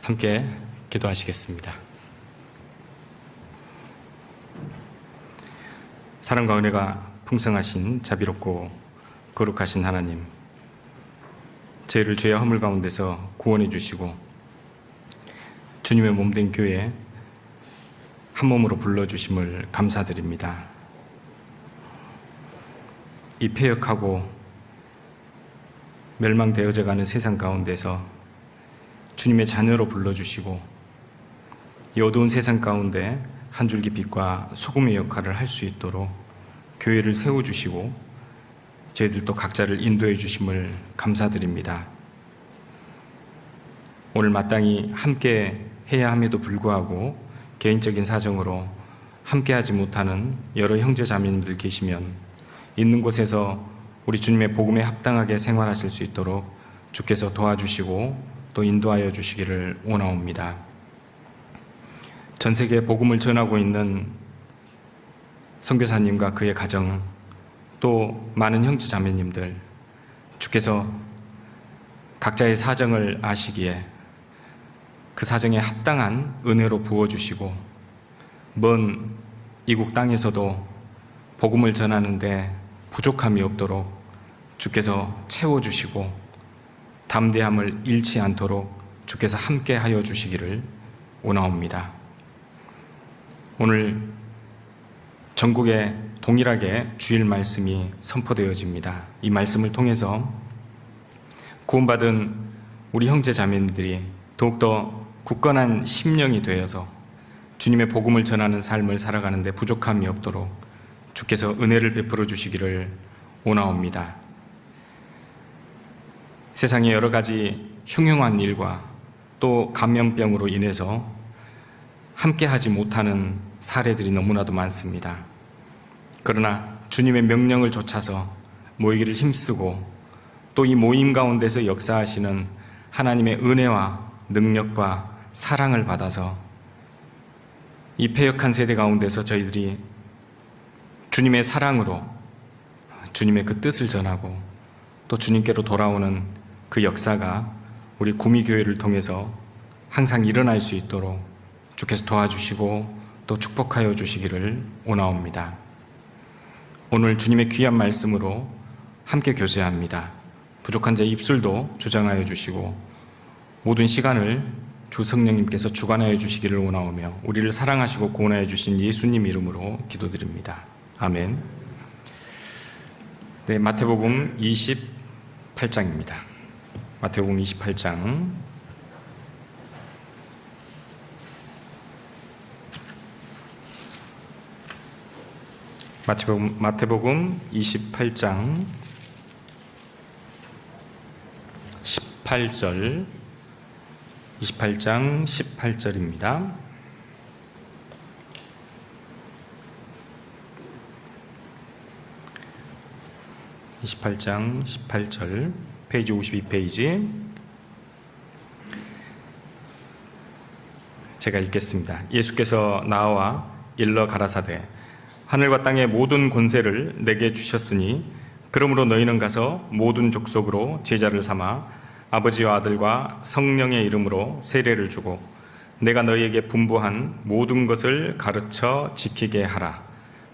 함께 기도하시겠습니다. 사랑과 은혜가 풍성하신 자비롭고 거룩하신 하나님, 저희를 죄와 허물 가운데서 구원해 주시고 주님의 몸된 교회에 한 몸으로 불러주심을 감사드립니다. 이 패역하고 멸망되어져 가는 세상 가운데서 주님의 자녀로 불러주시고 이 어두운 세상 가운데 한 줄기 빛과 소금의 역할을 할 수 있도록 교회를 세워주시고 저희들도 각자를 인도해 주심을 감사드립니다. 오늘 마땅히 함께 해야 함에도 불구하고 개인적인 사정으로 함께 하지 못하는 여러 형제 자매님들 계시면 있는 곳에서 우리 주님의 복음에 합당하게 생활하실 수 있도록 주께서 도와주시고 또 인도하여 주시기를 원하옵니다. 전 세계에 복음을 전하고 있는 선교사님과 그의 가정, 또 많은 형제 자매님들, 주께서 각자의 사정을 아시기에 그 사정에 합당한 은혜로 부어주시고 먼 이국 땅에서도 복음을 전하는데 부족함이 없도록 주께서 채워주시고 담대함을 잃지 않도록 주께서 함께 하여 주시기를 원하옵니다. 오늘 전국에 동일하게 주일 말씀이 선포되어집니다. 이 말씀을 통해서 구원받은 우리 형제 자매님들이 더욱더 굳건한 심령이 되어서 주님의 복음을 전하는 삶을 살아가는데 부족함이 없도록 주께서 은혜를 베풀어 주시기를 원하옵니다. 세상의 여러 가지 흉흉한 일과 또 감염병으로 인해서 함께하지 못하는 사례들이 너무나도 많습니다. 그러나 주님의 명령을 좇아서 모이기를 힘쓰고 또 이 모임 가운데서 역사하시는 하나님의 은혜와 능력과 사랑을 받아서 이 패역한 세대 가운데서 저희들이 주님의 사랑으로 주님의 그 뜻을 전하고 또 주님께로 돌아오는 그 역사가 우리 구미교회를 통해서 항상 일어날 수 있도록 주께서 도와주시고 또 축복하여 주시기를 원하옵니다. 오늘 주님의 귀한 말씀으로 함께 교제합니다. 부족한 제 입술도 주장하여 주시고 모든 시간을 주 성령님께서 주관하여 주시기를 원하오며 우리를 사랑하시고 구원하여 주신 예수님 이름으로 기도드립니다. 아멘. 네, 마태복음 28장입니다. 마태복음 28장 마태복음 28장 18절 28장 18절입니다. (28장 18절) 페이지 52페이지 제가 읽겠습니다. 예수께서 나와 일러 가라사대 하늘과 땅의 모든 권세를 내게 주셨으니 그러므로 너희는 가서 모든 족속으로 제자를 삼아 아버지와 아들과 성령의 이름으로 세례를 주고 내가 너희에게 분부한 모든 것을 가르쳐 지키게 하라.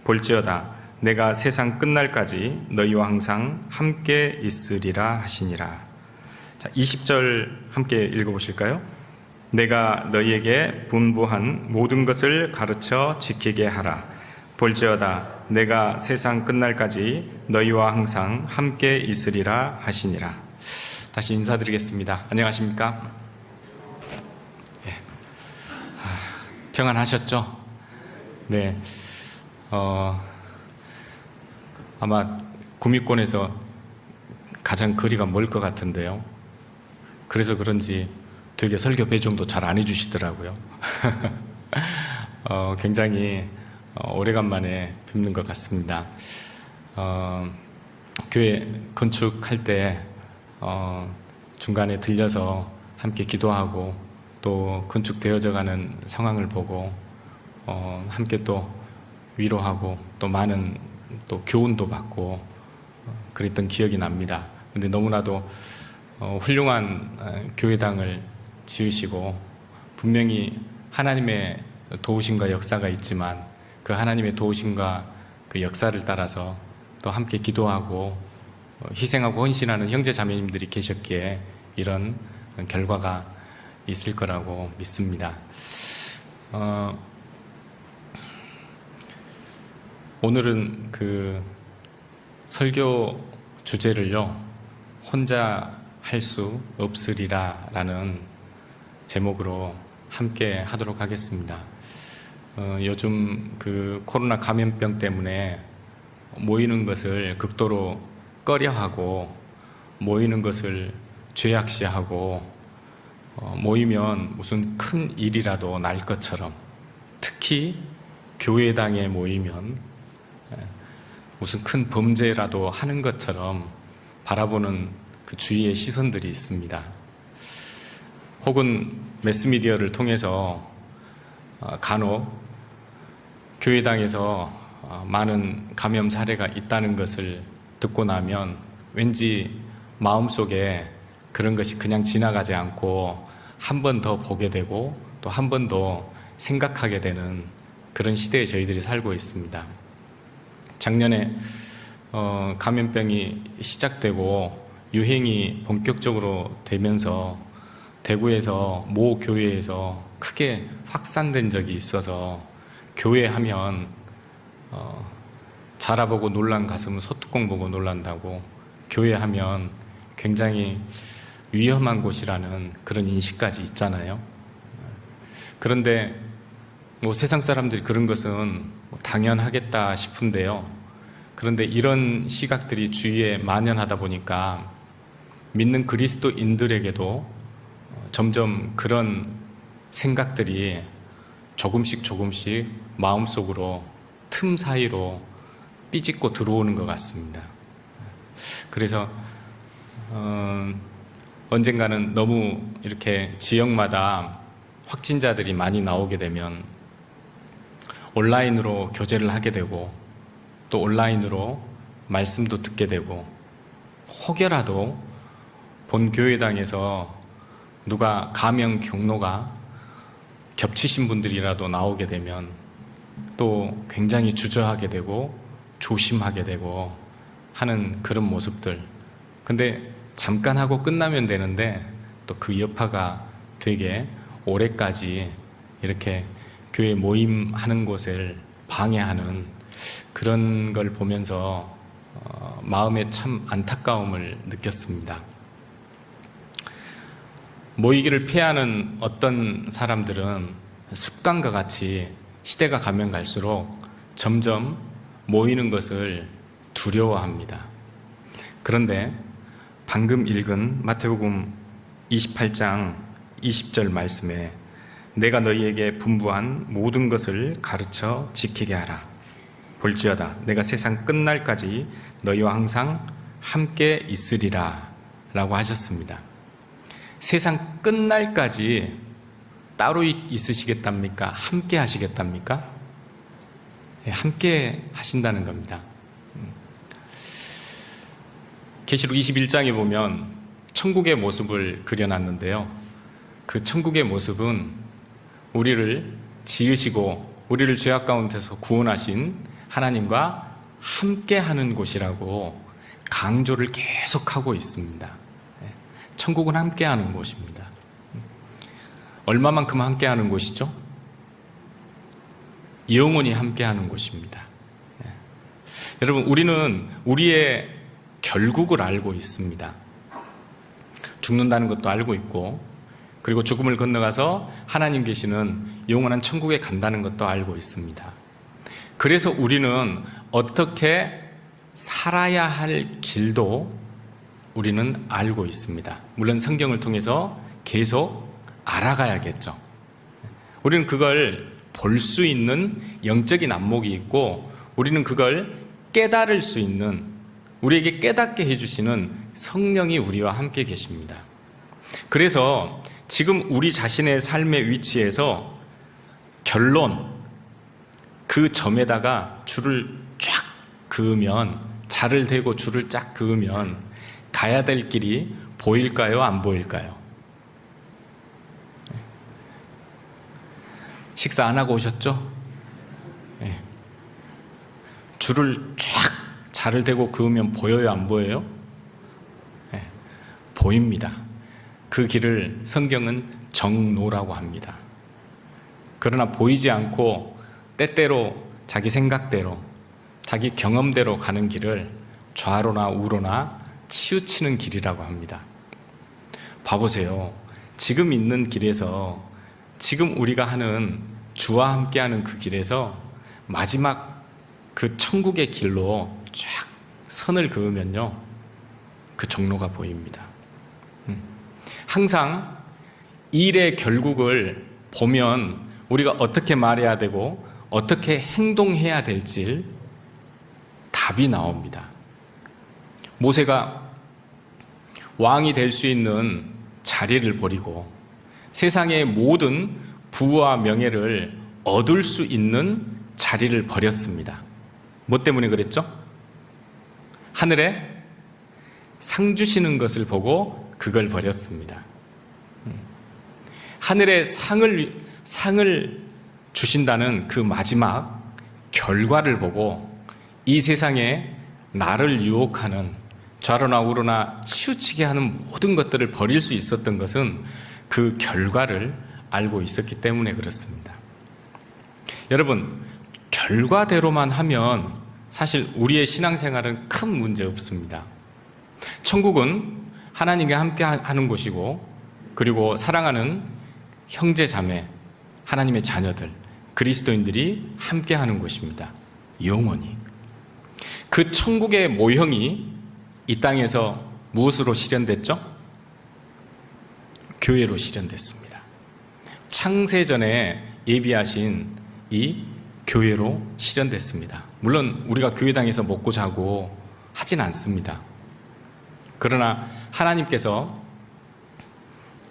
볼지어다 내가 세상 끝날까지 너희와 항상 함께 있으리라 하시니라. 자, 20절 함께 읽어보실까요? 내가 너희에게 분부한 모든 것을 가르쳐 지키게 하라. 볼지어다 내가 세상 끝날까지 너희와 항상 함께 있으리라 하시니라. 다시 인사드리겠습니다. 안녕하십니까? 예. 평안하셨죠? 네. 아마 구미권에서 가장 거리가 멀 것 같은데요. 그래서 그런지 되게 설교 배정도 잘 안 해주시더라고요. 굉장히 오래간만에 뵙는 것 같습니다. 교회 건축할 때 중간에 들려서 함께 기도하고 또 건축되어져 가는 상황을 보고 함께 또 위로하고 또 많은 또 교훈도 받고 그랬던 기억이 납니다. 근데 너무나도 훌륭한 교회당을 지으시고 분명히 하나님의 도우심과 역사가 있지만 그 하나님의 도우심과 그 역사를 따라서 또 함께 기도하고 희생하고 헌신하는 형제 자매님들이 계셨기에 이런 결과가 있을 거라고 믿습니다. 오늘은 그 설교 주제를요, 혼자 할 수 없으리라 라는 제목으로 함께 하도록 하겠습니다. 요즘 그 코로나 감염병 때문에 모이는 것을 극도로 꺼려하고 모이는 것을 죄악시하고 모이면 무슨 큰 일이라도 날 것처럼, 특히 교회당에 모이면 무슨 큰 범죄라도 하는 것처럼 바라보는 그 주위의 시선들이 있습니다. 혹은 매스미디어를 통해서 간혹 교회당에서 많은 감염 사례가 있다는 것을 듣고 나면 왠지 마음속에 그런 것이 그냥 지나가지 않고 한 번 더 보게 되고 또 한 번 더 생각하게 되는 그런 시대에 저희들이 살고 있습니다. 작년에 감염병이 시작되고 유행이 본격적으로 되면서 대구에서 모 교회에서 크게 확산된 적이 있어서 교회 하면 자라보고 놀란 가슴은 소뚜껑 보고 놀란다고, 교회 하면 굉장히 위험한 곳이라는 그런 인식까지 있잖아요. 그런데 뭐 세상 사람들이 그런 것은 당연하겠다 싶은데요. 그런데 이런 시각들이 주위에 만연하다 보니까 믿는 그리스도인들에게도 점점 그런 생각들이 조금씩 마음속으로 틈 사이로 삐짓고 들어오는 것 같습니다. 그래서 언젠가는 너무 이렇게 지역마다 확진자들이 많이 나오게 되면 온라인으로 교제를 하게 되고 또 온라인으로 말씀도 듣게 되고, 혹여라도 본 교회당에서 누가 감염 경로가 겹치신 분들이라도 나오게 되면 또 굉장히 주저하게 되고 조심하게 되고 하는 그런 모습들. 근데 잠깐 하고 끝나면 되는데 또 그 여파가 되게 오래까지 이렇게 교회 모임하는 곳을 방해하는 그런 걸 보면서 마음에 참 안타까움을 느꼈습니다. 모이기를 피하는 어떤 사람들은 습관과 같이 시대가 가면 갈수록 점점 모이는 것을 두려워합니다. 그런데 방금 읽은 마태복음 28장 20절 말씀에 내가 너희에게 분부한 모든 것을 가르쳐 지키게 하라. 볼지어다 내가 세상 끝날까지 너희와 항상 함께 있으리라 라고 하셨습니다. 세상 끝날까지 따로 있으시겠답니까? 함께 하시겠답니까? 함께 하신다는 겁니다. 계시록 21장에 보면 천국의 모습을 그려놨는데요. 그 천국의 모습은 우리를 지으시고 우리를 죄악 가운데서 구원하신 하나님과 함께하는 곳이라고 강조를 계속하고 있습니다. 천국은 함께하는 곳입니다. 얼마만큼 함께하는 곳이죠? 영원히 함께하는 곳입니다. 여러분, 우리는 우리의 결국을 알고 있습니다. 죽는다는 것도 알고 있고, 그리고 죽음을 건너가서 하나님 계시는 영원한 천국에 간다는 것도 알고 있습니다. 그래서 우리는 어떻게 살아야 할 길도 우리는 알고 있습니다. 물론 성경을 통해서 계속 알아가야겠죠. 우리는 그걸 볼 수 있는 영적인 안목이 있고, 우리는 그걸 깨달을 수 있는, 우리에게 깨닫게 해주시는 성령이 우리와 함께 계십니다. 그래서 지금 우리 자신의 삶의 위치에서 결론, 그 점에다가 줄을 쫙 그으면, 자를 대고 줄을 쫙 그으면 가야 될 길이 보일까요? 안 보일까요? 식사 안 하고 오셨죠? 예. 줄을 쫙 자를 대고 그으면 보여요, 안 보여요? 예. 보입니다. 그 길을 성경은 정로라고 합니다. 그러나 보이지 않고 때때로 자기 생각대로, 자기 경험대로 가는 길을 좌로나 우로나 치우치는 길이라고 합니다. 봐보세요. 지금 있는 길에서, 지금 우리가 하는 주와 함께하는 그 길에서 마지막 그 천국의 길로 쫙 선을 그으면요, 그 정로가 보입니다. 항상 일의 결국을 보면 우리가 어떻게 말해야 되고 어떻게 행동해야 될지 답이 나옵니다. 모세가 왕이 될 수 있는 자리를 버리고 세상의 모든 부와 명예를 얻을 수 있는 자리를 버렸습니다. 뭐 때문에 그랬죠? 하늘에 상 주시는 것을 보고 그걸 버렸습니다. 하늘에 상을 주신다는 그 마지막 결과를 보고 이 세상에 나를 유혹하는, 좌로나 우로나 치우치게 하는 모든 것들을 버릴 수 있었던 것은 그 결과를 알고 있었기 때문에 그렇습니다. 여러분, 결과대로만 하면 사실 우리의 신앙생활은 큰 문제 없습니다. 천국은 하나님과 함께 하는 곳이고, 그리고 사랑하는 형제 자매, 하나님의 자녀들, 그리스도인들이 함께 하는 곳입니다. 영원히. 그 천국의 모형이 이 땅에서 무엇으로 실현됐죠? 교회로 실현됐습니다. 창세전에 예비하신 이 교회로 실현됐습니다. 물론 우리가 교회당에서 먹고 자고 하진 않습니다. 그러나 하나님께서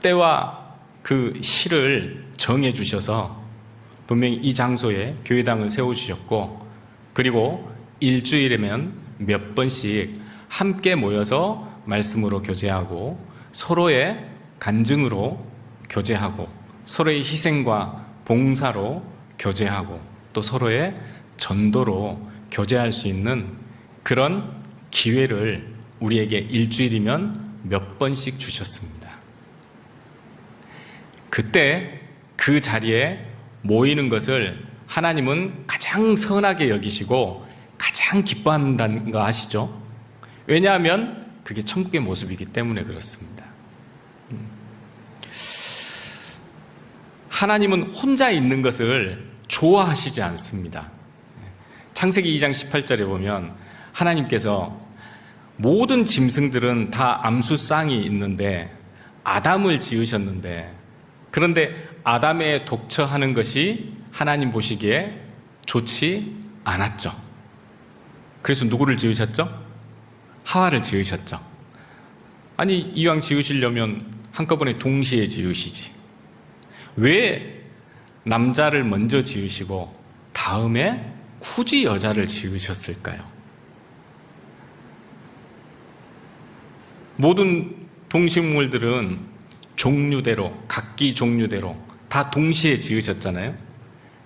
때와 그 시를 정해 주셔서 분명히 이 장소에 교회당을 세워주셨고, 그리고 일주일이면 몇 번씩 함께 모여서 말씀으로 교제하고, 서로의 간증으로 교제하고, 서로의 희생과 봉사로 교제하고, 또 서로의 전도로 교제할 수 있는 그런 기회를 우리에게 일주일이면 몇 번씩 주셨습니다. 그때 그 자리에 모이는 것을 하나님은 가장 선하게 여기시고 가장 기뻐한다는 거 아시죠? 왜냐하면 그게 천국의 모습이기 때문에 그렇습니다. 하나님은 혼자 있는 것을 좋아하시지 않습니다. 창세기 2장 18절에 보면 하나님께서 모든 짐승들은 다 암수쌍이 있는데 아담을 지으셨는데, 그런데 아담의 독처하는 것이 하나님 보시기에 좋지 않았죠. 그래서 누구를 지으셨죠? 하와를 지으셨죠. 아니, 이왕 지으시려면 한꺼번에 동시에 지으시지. 왜 남자를 먼저 지으시고 다음에 굳이 여자를 지으셨을까요? 모든 동식물들은 종류대로, 각기 종류대로 다 동시에 지으셨잖아요.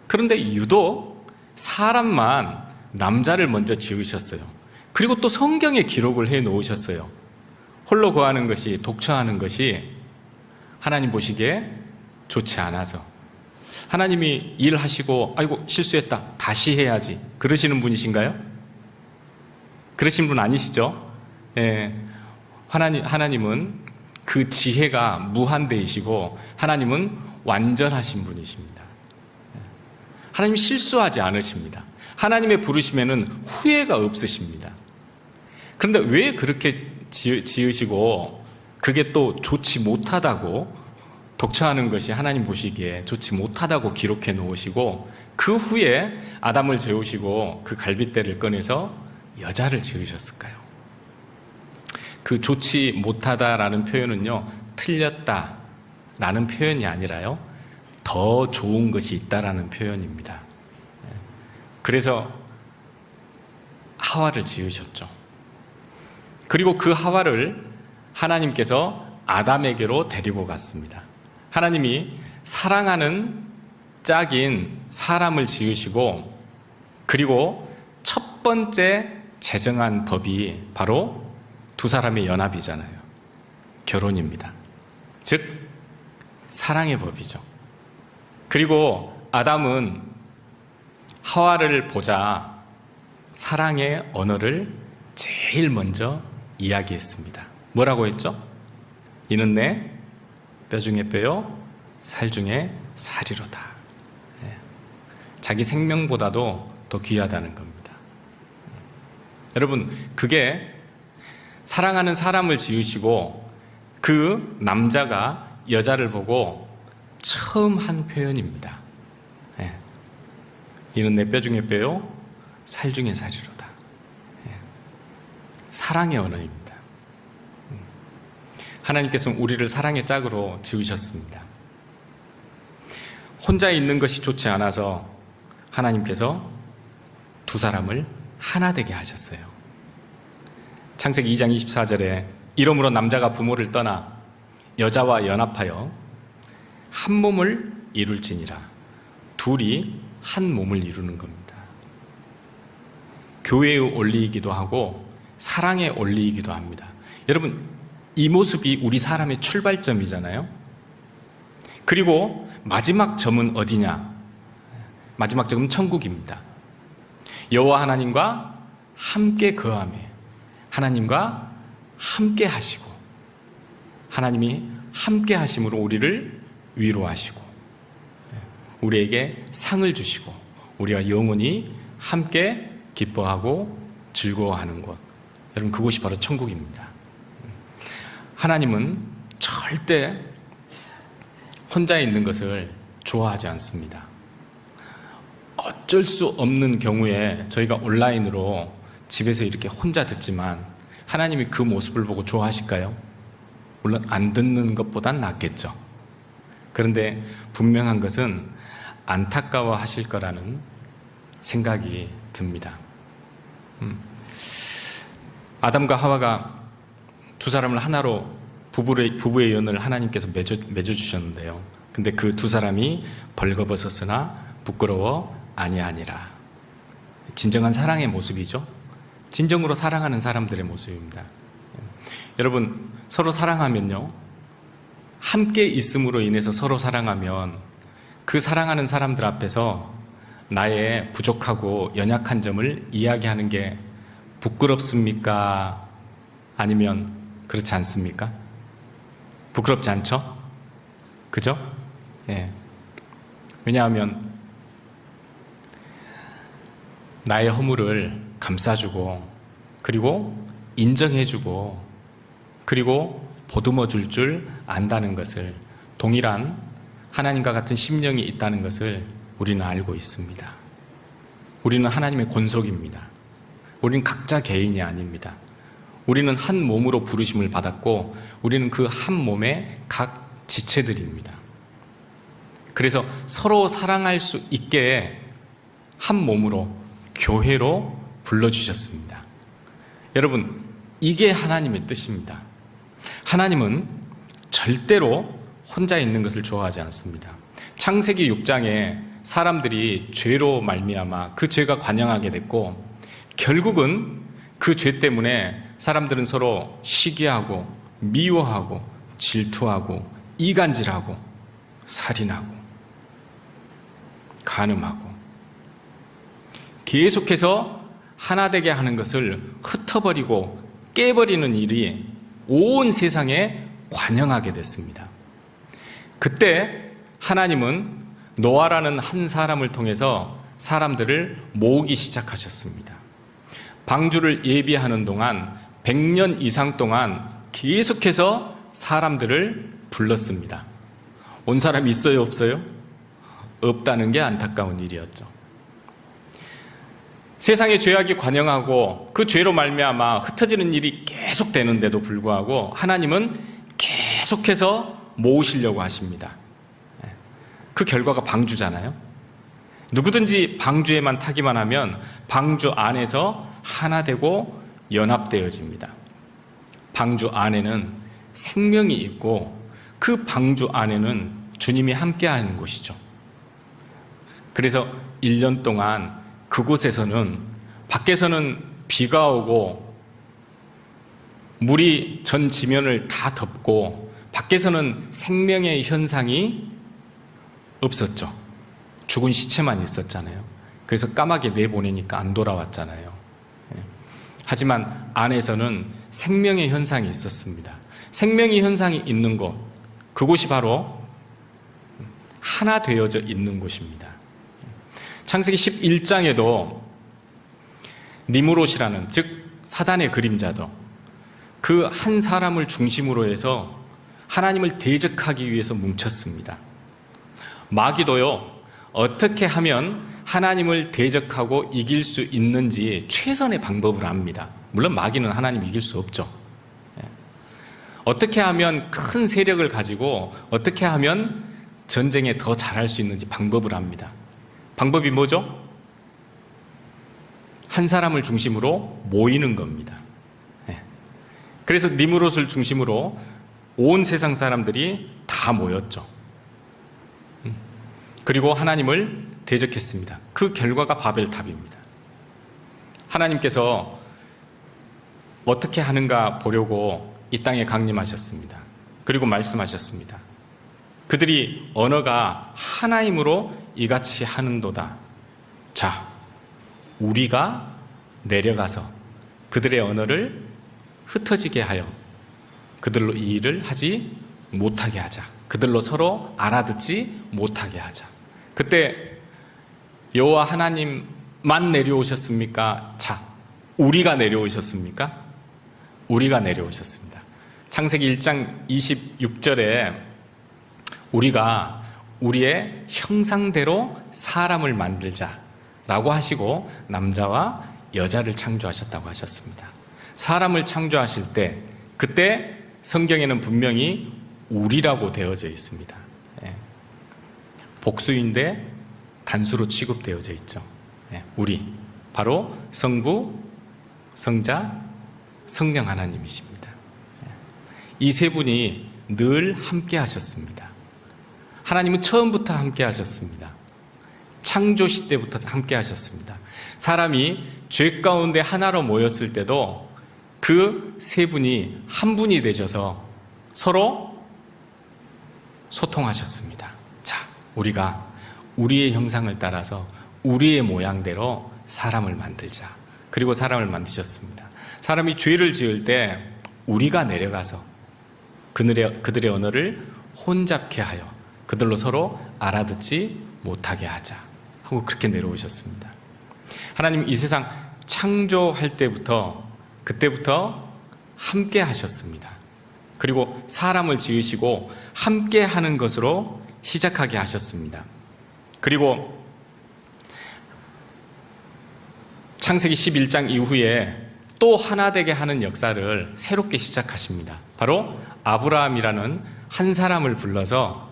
그런데 유독 사람만 남자를 먼저 지으셨어요. 그리고 또 성경에 기록을 해 놓으셨어요. 홀로 거하는 것이, 독처하는 것이 하나님 보시기에 좋지 않아서, 하나님이 일하시고 아이고 실수했다, 다시 해야지, 그러시는 분이신가요? 그러신 분 아니시죠? 예. 하나님은 그 지혜가 무한대이시고 하나님은 완전하신 분이십니다. 하나님 실수하지 않으십니다. 하나님의 부르심에는 후회가 없으십니다. 그런데 왜 그렇게 지으시고 그게 또 좋지 못하다고, 독처하는 것이 하나님 보시기에 좋지 못하다고 기록해 놓으시고 그 후에 아담을 재우시고 그 갈빗대를 꺼내서 여자를 지으셨을까요? 그 좋지 못하다라는 표현은요, 틀렸다라는 표현이 아니라요, 더 좋은 것이 있다라는 표현입니다. 그래서 하와를 지으셨죠. 그리고 그 하와를 하나님께서 아담에게로 데리고 갔습니다. 하나님이 사랑하는 짝인 사람을 지으시고, 그리고 첫 번째 제정한 법이 바로 두 사람의 연합이잖아요. 결혼입니다. 즉 사랑의 법이죠. 그리고 아담은 하와를 보자 사랑의 언어를 제일 먼저 이야기했습니다. 뭐라고 했죠? 이는 내 뼈 중에 뼈요 살 중에 살이로다. 자기 생명보다도 더 귀하다는 겁니다. 여러분, 그게 사랑하는 사람을 지으시고 그 남자가 여자를 보고 처음 한 표현입니다. 이는 내 뼈 중에 뼈요 살 중에 살이로다. 사랑의 언어입니다. 하나님께서는 우리를 사랑의 짝으로 지으셨습니다. 혼자 있는 것이 좋지 않아서 하나님께서 두 사람을 하나 되게 하셨어요. 창세기 2장 24절에 이러므로 남자가 부모를 떠나 여자와 연합하여 한 몸을 이룰지니라. 둘이 한 몸을 이루는 겁니다. 교회의 원리이기도 하고 사랑의 원리이기도 합니다. 여러분, 이 모습이 우리 사람의 출발점이잖아요. 그리고 마지막 점은 어디냐? 마지막 점은 천국입니다. 여호와 하나님과 함께 거하며 하나님과 함께 하시고, 하나님이 함께 하심으로 우리를 위로하시고 우리에게 상을 주시고 우리와 영원히 함께 기뻐하고 즐거워하는 곳, 여러분, 그곳이 바로 천국입니다. 하나님은 절대 혼자 있는 것을 좋아하지 않습니다. 어쩔 수 없는 경우에 저희가 온라인으로 집에서 이렇게 혼자 듣지만 하나님이 그 모습을 보고 좋아하실까요? 물론 안 듣는 것보단 낫겠죠. 그런데 분명한 것은 안타까워 하실 거라는 생각이 듭니다. 아담과 하와가 두 사람을 하나로 부부의 연을 하나님께서 맺어주셨는데요. 근데 그 두 사람이 벌거벗었으나 부끄러워 아니하니라. 진정한 사랑의 모습이죠. 진정으로 사랑하는 사람들의 모습입니다. 여러분, 서로 사랑하면요, 함께 있음으로 인해서 서로 사랑하면 그 사랑하는 사람들 앞에서 나의 부족하고 연약한 점을 이야기하는 게 부끄럽습니까? 아니면 그렇지 않습니까? 부끄럽지 않죠? 그죠? 예. 왜냐하면 나의 허물을 감싸주고, 그리고 인정해주고, 그리고 보듬어 줄 안다는 것을, 동일한 하나님과 같은 심령이 있다는 것을 우리는 알고 있습니다. 우리는 하나님의 권속입니다. 우리는 각자 개인이 아닙니다. 우리는 한 몸으로 부르심을 받았고 우리는 그 한 몸의 각 지체들입니다. 그래서 서로 사랑할 수 있게 한 몸으로, 교회로 불러주셨습니다. 여러분, 이게 하나님의 뜻입니다. 하나님은 절대로 혼자 있는 것을 좋아하지 않습니다. 창세기 6장에 사람들이 죄로 말미암아 그 죄가 관영하게 됐고, 결국은 그 죄 때문에 사람들은 서로 시기하고 미워하고 질투하고 이간질하고 살인하고 간음하고 계속해서 하나 되게 하는 것을 흩어버리고 깨버리는 일이 온 세상에 관영하게 됐습니다. 그때 하나님은 노아라는 한 사람을 통해서 사람들을 모으기 시작하셨습니다. 방주를 예비하는 동안 100년 이상 동안 계속해서 사람들을 불렀습니다. 온 사람이 있어요, 없어요? 없다는 게 안타까운 일이었죠. 세상에 죄악이 관영하고 그 죄로 말미암아 흩어지는 일이 계속 되는데도 불구하고 하나님은 계속해서 모으시려고 하십니다. 그 결과가 방주잖아요. 누구든지 방주에만 타기만 하면 방주 안에서 하나 되고 연합되어집니다. 방주 안에는 생명이 있고 그 방주 안에는 주님이 함께하는 곳이죠. 그래서 1년 동안 그곳에서는 밖에서는 비가 오고 물이 전 지면을 다 덮고 밖에서는 생명의 현상이 없었죠. 죽은 시체만 있었잖아요. 그래서 까마귀 내보내니까 안 돌아왔잖아요. 하지만 안에서는 생명의 현상이 있었습니다. 생명의 현상이 있는 곳, 그곳이 바로 하나 되어져 있는 곳입니다. 창세기 11장에도 니무롯이라는, 즉 사단의 그림자도 그 한 사람을 중심으로 해서 하나님을 대적하기 위해서 뭉쳤습니다. 마귀도요, 어떻게 하면 하나님을 대적하고 이길 수 있는지 최선의 방법을 압니다. 물론 마귀는 하나님 이길 수 없죠. 어떻게 하면 큰 세력을 가지고 어떻게 하면 전쟁에 더 잘할 수 있는지 방법을 압니다. 방법이 뭐죠? 한 사람을 중심으로 모이는 겁니다. 그래서 니무롯을 중심으로 온 세상 사람들이 다 모였죠. 그리고 하나님을 대적했습니다. 그 결과가 바벨탑입니다. 하나님께서 어떻게 하는가 보려고 이 땅에 강림하셨습니다. 그리고 말씀하셨습니다. 그들이 언어가 하나이므로 이같이 하는도다. 자, 우리가 내려가서 그들의 언어를 흩어지게 하여 그들로 이 일을 하지 못하게 하자. 그들로 서로 알아듣지 못하게 하자. 그때 여호와 하나님만 내려오셨습니까? 자, 우리가 내려오셨습니까? 우리가 내려오셨습니다. 창세기 1장 26절에 우리가 우리의 형상대로 사람을 만들자라고 하시고 남자와 여자를 창조하셨다고 하셨습니다. 사람을 창조하실 때 그때 성경에는 분명히 우리라고 되어져 있습니다. 복수인데 단수로 취급되어져 있죠. 우리, 바로 성부, 성자, 성령 하나님이십니다. 이 세 분이 늘 함께 하셨습니다. 하나님은 처음부터 함께 하셨습니다. 창조시 때부터 함께 하셨습니다. 사람이 죄 가운데 하나로 모였을 때도 그 세 분이 한 분이 되셔서 서로 소통하셨습니다. 자, 우리가 우리의 형상을 따라서 우리의 모양대로 사람을 만들자. 그리고 사람을 만드셨습니다. 사람이 죄를 지을 때 우리가 내려가서 그들의 언어를 혼잡케 하여 그들로 서로 알아듣지 못하게 하자 하고 그렇게 내려오셨습니다. 하나님 이 세상 창조할 때부터 그때부터 함께 하셨습니다. 그리고 사람을 지으시고 함께 하는 것으로 시작하게 하셨습니다. 그리고 창세기 11장 이후에 또 하나 되게 하는 역사를 새롭게 시작하십니다. 바로 아브라함이라는 한 사람을 불러서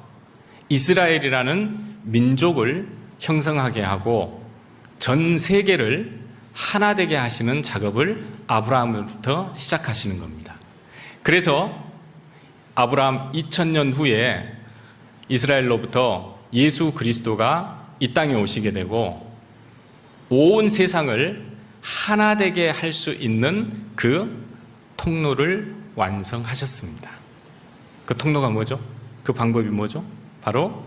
이스라엘이라는 민족을 형성하게 하고 전 세계를 하나 되게 하시는 작업을 아브라함으로부터 시작하시는 겁니다. 그래서 아브라함 2000년 후에 이스라엘로부터 예수 그리스도가 이 땅에 오시게 되고 온 세상을 하나 되게 할 수 있는 그 통로를 완성하셨습니다. 그 통로가 뭐죠? 그 방법이 뭐죠? 바로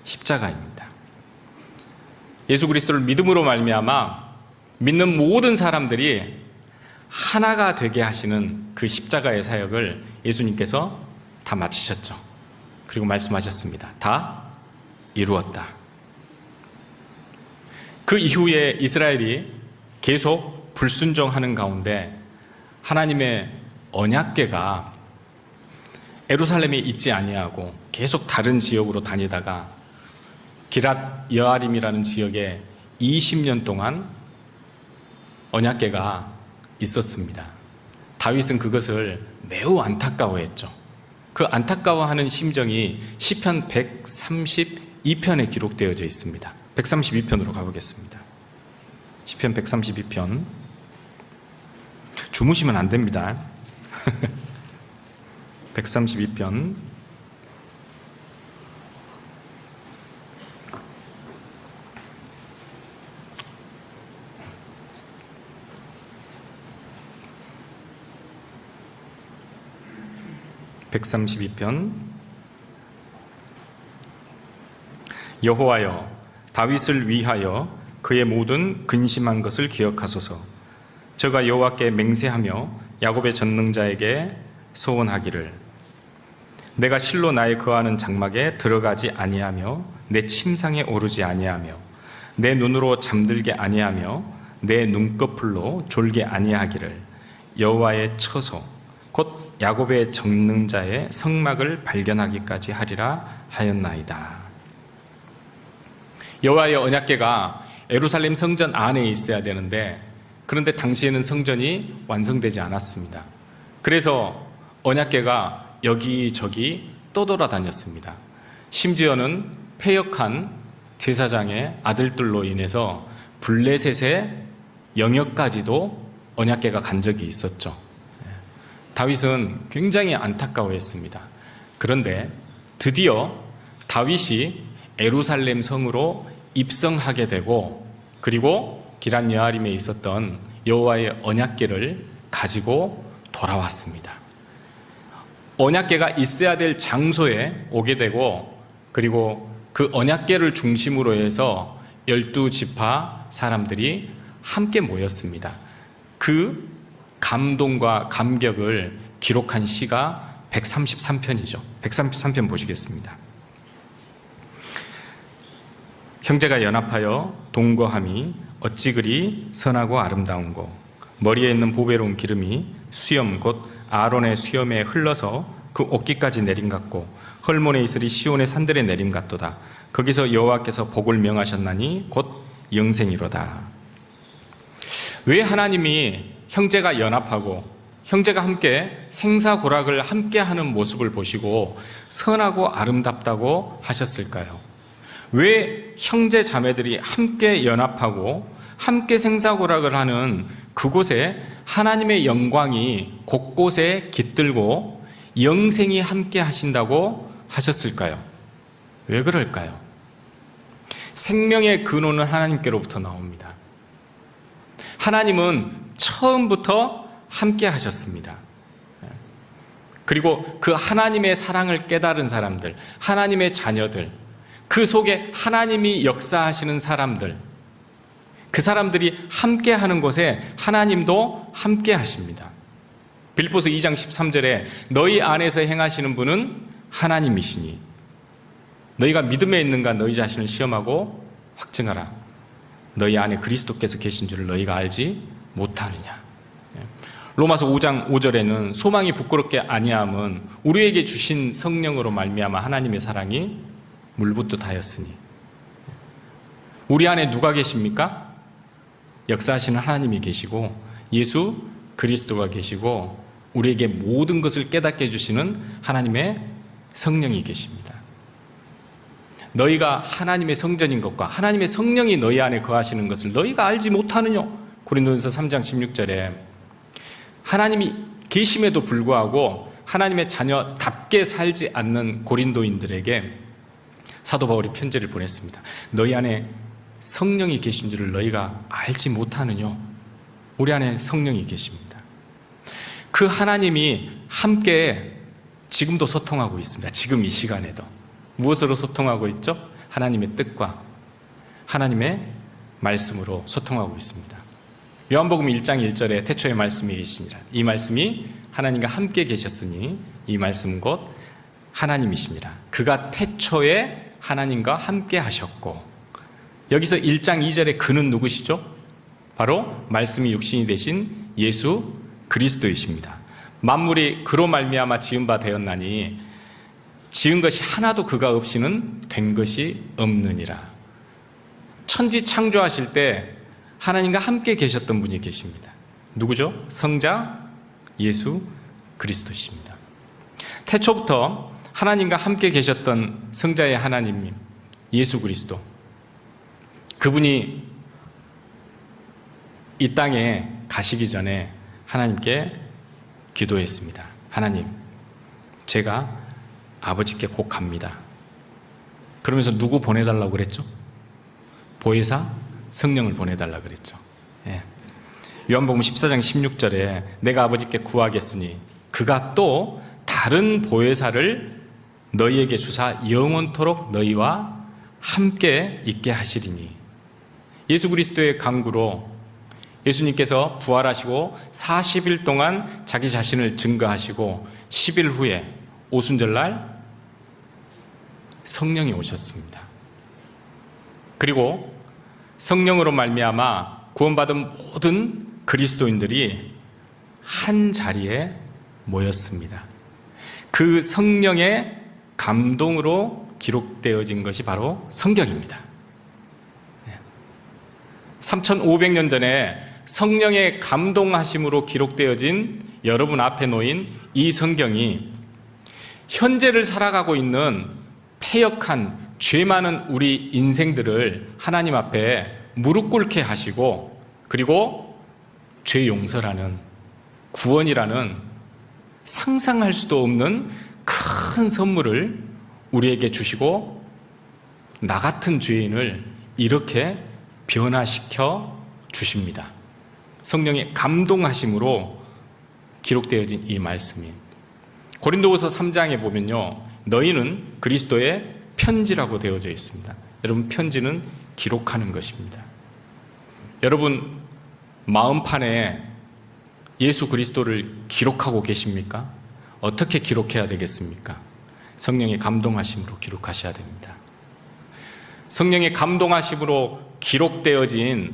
십자가입니다. 예수 그리스도를 믿음으로 말미암아 믿는 모든 사람들이 하나가 되게 하시는 그 십자가의 사역을 예수님께서 다 마치셨죠. 그리고 말씀하셨습니다. 다 이루었다. 그 이후에 이스라엘이 계속 불순종하는 가운데 하나님의 언약궤가 예루살렘에 있지 아니하고 계속 다른 지역으로 다니다가 기랏 여아림이라는 지역에 20년 동안 언약궤가 있었습니다. 다윗은 그것을 매우 안타까워했죠. 그 안타까워하는 심정이 시편 132편에 기록되어져 있습니다. 132편으로 가보겠습니다. 시편 132편. 주무시면 안 됩니다. 132편. 132편. 여호와여, 다윗을 위하여 그의 모든 근심한 것을 기억하소서. 저가 여호와께 맹세하며 야곱의 전능자에게 소원하기를, 내가 실로 나의 거하는 장막에 들어가지 아니하며 내 침상에 오르지 아니하며 내 눈으로 잠들게 아니하며 내 눈꺼풀로 졸게 아니하기를 여호와의 처소 곧 야곱의 전능자의 성막을 발견하기까지 하리라 하였나이다. 여호와의 언약궤가 예루살렘 성전 안에 있어야 되는데, 그런데 당시에는 성전이 완성되지 않았습니다. 그래서 언약궤가 여기저기 떠돌아다녔습니다. 심지어는 패역한 제사장의 아들들로 인해서 블레셋의 영역까지도 언약궤가 간 적이 있었죠. 다윗은 굉장히 안타까워했습니다. 그런데 드디어 다윗이 예루살렘 성으로 입성하게 되고, 그리고 기럇 여아림에 있었던 여호와의 언약궤를 가지고 돌아왔습니다. 언약궤가 있어야 될 장소에 오게 되고, 그리고 그 언약궤를 중심으로 해서 12지파 사람들이 함께 모였습니다. 그 감동과 감격을 기록한 시가 133편이죠. 133편 보시겠습니다. 형제가 연합하여 동거함이 어찌 그리 선하고 아름다운고, 머리에 있는 보배로운 기름이 수염 곧 아론의 수염에 흘러서 그 옷깃까지 내림 같고 헐몬의 이슬이 시온의 산들에 내림 같도다. 거기서 여호와께서 복을 명하셨나니 곧 영생이로다. 왜 하나님이 형제가 연합하고 형제가 함께 생사고락을 함께하는 모습을 보시고 선하고 아름답다고 하셨을까요? 왜 형제 자매들이 함께 연합하고 함께 생사고락을 하는 그곳에 하나님의 영광이 곳곳에 깃들고 영생이 함께 하신다고 하셨을까요? 왜 그럴까요? 생명의 근원은 하나님께로부터 나옵니다. 하나님은 처음부터 함께 하셨습니다. 그리고 그 하나님의 사랑을 깨달은 사람들, 하나님의 자녀들, 그 속에 하나님이 역사하시는 사람들, 그 사람들이 함께 하는 곳에 하나님도 함께 하십니다. 빌립보서 2장 13절에 너희 안에서 행하시는 분은 하나님이시니 너희가 믿음에 있는가 너희 자신을 시험하고 확증하라. 너희 안에 그리스도께서 계신 줄을 너희가 알지 못하느냐. 로마서 5장 5절에는 소망이 부끄럽게 아니함은 우리에게 주신 성령으로 말미암아 하나님의 사랑이 물붓듯하였으니. 우리 안에 누가 계십니까? 역사하시는 하나님이 계시고 예수 그리스도가 계시고 우리에게 모든 것을 깨닫게 해주시는 하나님의 성령이 계십니다. 너희가 하나님의 성전인 것과 하나님의 성령이 너희 안에 거하시는 것을 너희가 알지 못하느냐. 고린도전서 3장 16절에 하나님이 계심에도 불구하고 하나님의 자녀답게 살지 않는 고린도인들에게 사도 바울이 편지를 보냈습니다. 너희 안에 성령이 계신 줄을 너희가 알지 못하느냐. 우리 안에 성령이 계십니다. 그 하나님이 함께 지금도 소통하고 있습니다. 지금 이 시간에도. 무엇으로 소통하고 있죠? 하나님의 뜻과 하나님의 말씀으로 소통하고 있습니다. 요한복음 1장 1절에 태초에 말씀이 계시니라. 이 말씀이 하나님과 함께 계셨으니 이 말씀은 곧 하나님이시니라. 그가 태초에 하나님과 함께 하셨고, 여기서 1장 2절에 그는 누구시죠? 바로 말씀이 육신이 되신 예수 그리스도이십니다. 만물이 그로 말미암아 지은 바 되었나니 지은 것이 하나도 그가 없이는 된 것이 없느니라. 천지 창조하실 때 하나님과 함께 계셨던 분이 계십니다. 누구죠? 성자 예수 그리스도십니다. 태초부터 하나님과 함께 계셨던 성자의 하나님 예수 그리스도, 그분이 이 땅에 가시기 전에 하나님께 기도했습니다. 하나님, 제가 아버지께 곧 갑니다. 그러면서 누구 보내달라고 그랬죠? 보혜사 성령을 보내달라고 그랬죠. 예. 요한복음 14장 16절에 내가 아버지께 구하겠으니 그가 또 다른 보혜사를 너희에게 주사 영원토록 너희와 함께 있게 하시리니. 예수 그리스도의 강구로 예수님께서 부활하시고 40일 동안 자기 자신을 증거하시고 10일 후에 오순절날 성령이 오셨습니다. 그리고 성령으로 말미암아 구원받은 모든 그리스도인들이 한 자리에 모였습니다. 그 성령의 감동으로 기록되어진 것이 바로 성경입니다. 3500년 전에 성령의 감동하심으로 기록되어진 여러분 앞에 놓인 이 성경이 현재를 살아가고 있는 패역한 죄 많은 우리 인생들을 하나님 앞에 무릎 꿇게 하시고, 그리고 죄 용서라는, 구원이라는 상상할 수도 없는 큰 선물을 우리에게 주시고, 나 같은 죄인을 이렇게 변화시켜 주십니다. 성령의 감동하심으로 기록되어진 이 말씀이 고린도후서 3장에 보면요, 너희는 그리스도의 편지라고 되어져 있습니다. 여러분, 편지는 기록하는 것입니다. 여러분 마음판에 예수 그리스도를 기록하고 계십니까? 어떻게 기록해야 되겠습니까? 성령의 감동하심으로 기록하셔야 됩니다. 성령의 감동하심으로 기록되어진,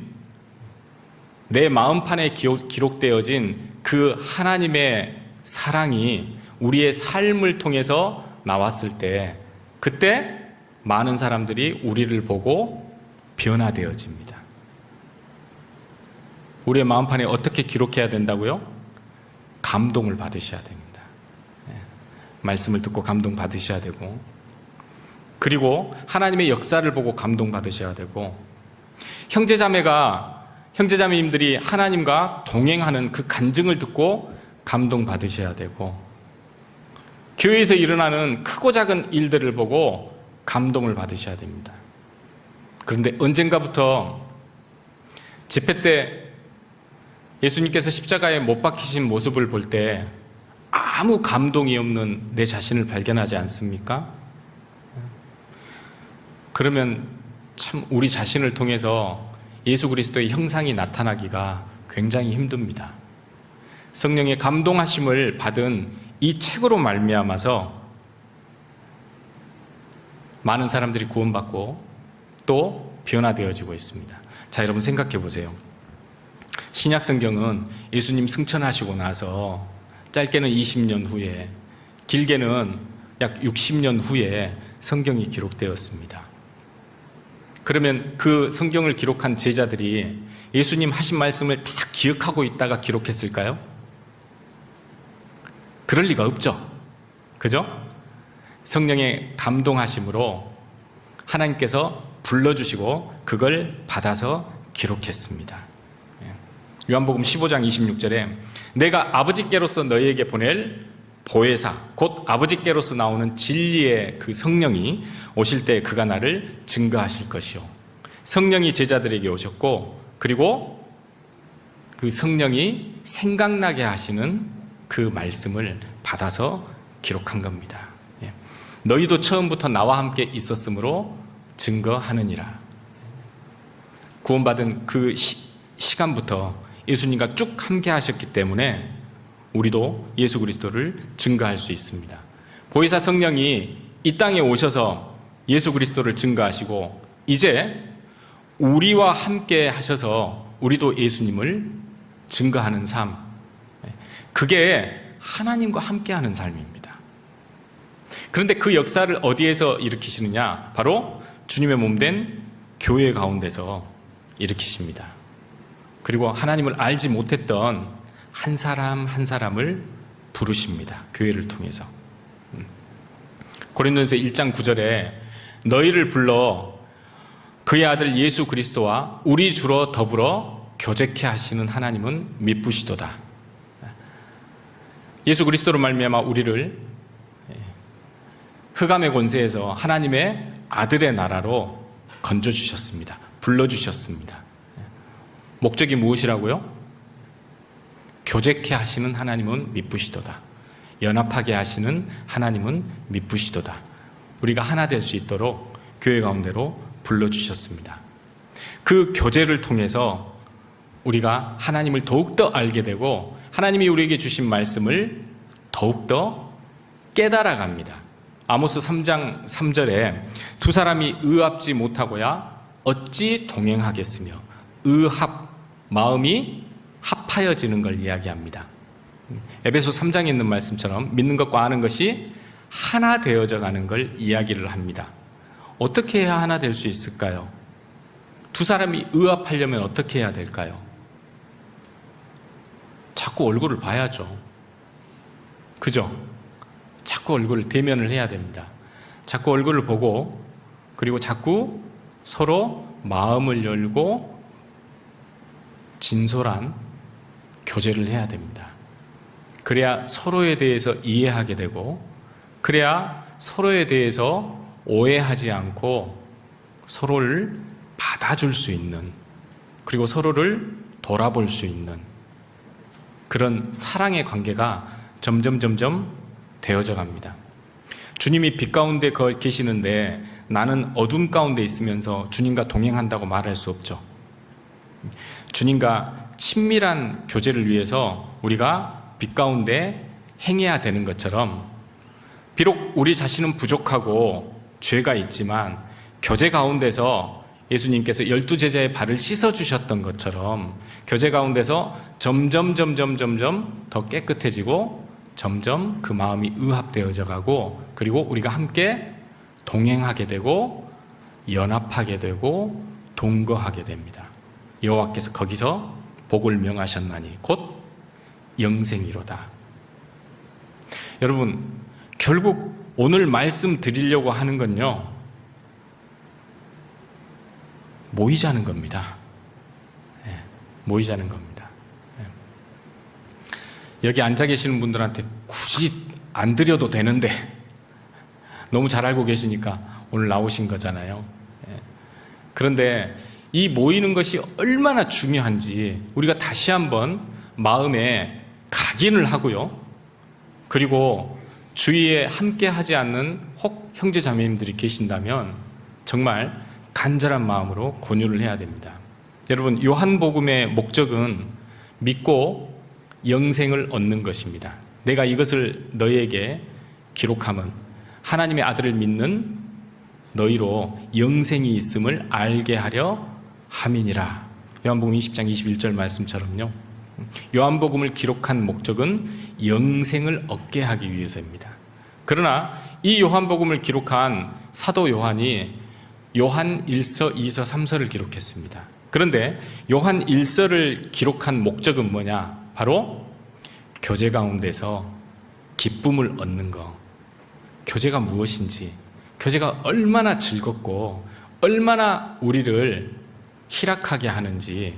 내 마음판에 기록되어진 그 하나님의 사랑이 우리의 삶을 통해서 나왔을 때, 그때 많은 사람들이 우리를 보고 변화되어집니다. 우리의 마음판에 어떻게 기록해야 된다고요? 감동을 받으셔야 됩니다. 말씀을 듣고 감동 받으셔야 되고, 그리고 하나님의 역사를 보고 감동 받으셔야 되고, 형제자매님들이 하나님과 동행하는 그 간증을 듣고 감동 받으셔야 되고, 교회에서 일어나는 크고 작은 일들을 보고 감동을 받으셔야 됩니다. 그런데 언젠가부터 집회 때 예수님께서 십자가에 못 박히신 모습을 볼 때 아무 감동이 없는 내 자신을 발견하지 않습니까? 그러면 참 우리 자신을 통해서 예수 그리스도의 형상이 나타나기가 굉장히 힘듭니다. 성령의 감동하심을 받은 이 책으로 말미암아서 많은 사람들이 구원받고 또 변화되어지고 있습니다. 자, 여러분 생각해 보세요. 신약 성경은 예수님 승천하시고 나서 짧게는 20년 후에, 길게는 약 60년 후에 성경이 기록되었습니다. 그러면 그 성경을 기록한 제자들이 예수님 하신 말씀을 다 기억하고 있다가 기록했을까요? 그럴 리가 없죠. 그죠? 성령의 감동하심으로 하나님께서 불러주시고 그걸 받아서 기록했습니다. 요한복음 15장 26절에 내가 아버지께로서 너희에게 보낼 보혜사, 곧 아버지께로서 나오는 진리의 그 성령이 오실 때 그가 나를 증거하실 것이요. 성령이 제자들에게 오셨고, 그리고 그 성령이 생각나게 하시는 그 말씀을 받아서 기록한 겁니다. 너희도 처음부터 나와 함께 있었으므로 증거하느니라. 구원받은 그 시간부터 예수님과 쭉 함께 하셨기 때문에 우리도 예수 그리스도를 증거할 수 있습니다. 보혜사 성령이 이 땅에 오셔서 예수 그리스도를 증거하시고, 이제 우리와 함께 하셔서 우리도 예수님을 증거하는 삶, 그게 하나님과 함께하는 삶입니다. 그런데 그 역사를 어디에서 일으키시느냐? 바로 주님의 몸된 교회 가운데서 일으키십니다. 그리고 하나님을 알지 못했던 한 사람 한 사람을 부르십니다. 교회를 통해서. 고린도전서 1장 9절에 너희를 불러 그의 아들 예수 그리스도와 우리 주로 더불어 교제케 하시는 하나님은 미쁘시도다. 예수 그리스도로 말미암아 우리를 흑암의 권세에서 하나님의 아들의 나라로 건져주셨습니다. 불러주셨습니다. 목적이 무엇이라고요? 교제케 하시는 하나님은 미쁘시도다. 연합하게 하시는 하나님은 미쁘시도다. 우리가 하나 될 수 있도록 교회 가운데로 불러주셨습니다. 그 교제를 통해서 우리가 하나님을 더욱더 알게 되고 하나님이 우리에게 주신 말씀을 더욱더 깨달아갑니다. 아모스 3장 3절에 두 사람이 의합지 못하고야 어찌 동행하겠으며, 의합, 마음이 합하여지는 걸 이야기합니다. 에베소 3장에 있는 말씀처럼 믿는 것과 아는 것이 하나 되어져 가는 걸 이야기를 합니다. 어떻게 해야 하나 될 수 있을까요? 두 사람이 의합하려면 어떻게 해야 될까요? 자꾸 얼굴을 봐야죠. 그죠? 자꾸 얼굴을 대면을 해야 됩니다. 자꾸 얼굴을 보고, 그리고 자꾸 서로 마음을 열고 진솔한 교제를 해야 됩니다. 그래야 서로에 대해서 이해하게 되고, 그래야 서로에 대해서 오해하지 않고 서로를 받아줄 수 있는, 그리고 서로를 돌아볼 수 있는 그런 사랑의 관계가 점점 되어져 갑니다. 주님이 빛 가운데 계시는데 나는 어둠 가운데 있으면서 주님과 동행한다고 말할 수 없죠. 주님과 친밀한 교제를 위해서 우리가 빛 가운데 행해야 되는 것처럼, 비록 우리 자신은 부족하고 죄가 있지만 교제 가운데서 예수님께서 12제자의 발을 씻어주셨던 것처럼 교제 가운데서 점점 더 깨끗해지고 점점 그 마음이 의합되어져 가고, 그리고 우리가 함께 동행하게 되고 연합하게 되고 동거하게 됩니다. 여호와께서 거기서 복을 명하셨나니 곧 영생이로다. 여러분, 결국 오늘 말씀 드리려고 하는 건요, 모이자는 겁니다. 모이자는 겁니다. 여기 앉아 계시는 분들한테 굳이 안 드려도 되는데 너무 잘 알고 계시니까 오늘 나오신 거잖아요. 그런데 이 모이는 것이 얼마나 중요한지 우리가 다시 한번 마음에 각인을 하고요, 그리고 주위에 함께 하지 않는 혹 형제 자매님들이 계신다면 정말 간절한 마음으로 권유를 해야 됩니다. 여러분, 요한복음의 목적은 믿고 영생을 얻는 것입니다. 내가 이것을 너희에게 기록함은 하나님의 아들을 믿는 너희로 영생이 있음을 알게 하려 함이니라. 요한복음 20장 21절 말씀처럼요, 요한복음을 기록한 목적은 영생을 얻게 하기 위해서입니다. 그러나 이 요한복음을 기록한 사도 요한이 요한 1서, 2서, 3서를 기록했습니다. 그런데 요한 1서를 기록한 목적은 뭐냐? 바로 교제 가운데서 기쁨을 얻는 것. 교제가 무엇인지, 교제가 얼마나 즐겁고 얼마나 우리를 희락하게 하는지,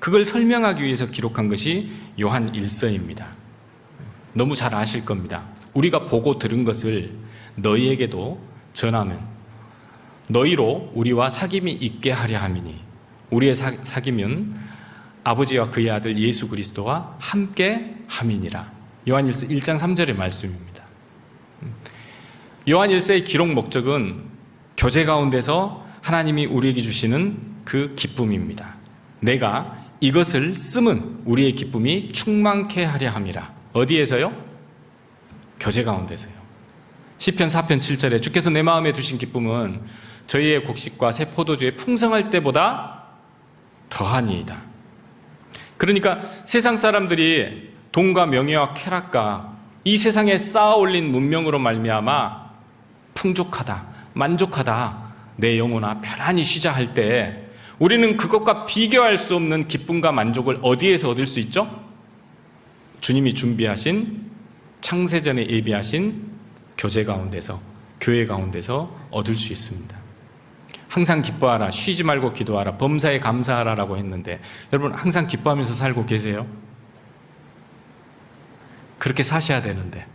그걸 설명하기 위해서 기록한 것이 요한 1서입니다. 너무 잘 아실 겁니다. 우리가 보고 들은 것을 너희에게도 전하면 너희로 우리와 사귐이 있게 하려 함이니, 우리의 사귐은 아버지와 그의 아들 예수 그리스도와 함께 함이니라. 요한일서 1장 3절의 말씀입니다. 요한일서의 기록 목적은 교제 가운데서 하나님이 우리에게 주시는 그 기쁨입니다. 내가 이것을 쓰면 우리의 기쁨이 충만케 하려 함이라. 어디에서요? 교제 가운데서요. 시편 4편 7절에 주께서 내 마음에 두신 기쁨은 저희의 곡식과 새 포도주의 풍성할 때보다 더하니이다. 그러니까 세상 사람들이 돈과 명예와 쾌락과 이 세상에 쌓아 올린 문명으로 말미암아 풍족하다, 만족하다, 내 영혼아 편안히 쉬자 할 때 우리는 그것과 비교할 수 없는 기쁨과 만족을 어디에서 얻을 수 있죠? 주님이 준비하신, 창세전에 예비하신 교제 가운데서, 교회 가운데서 얻을 수 있습니다. 항상 기뻐하라, 쉬지 말고 기도하라, 범사에 감사하라라고 했는데 여러분 항상 기뻐하면서 살고 계세요? 그렇게 사셔야 되는데,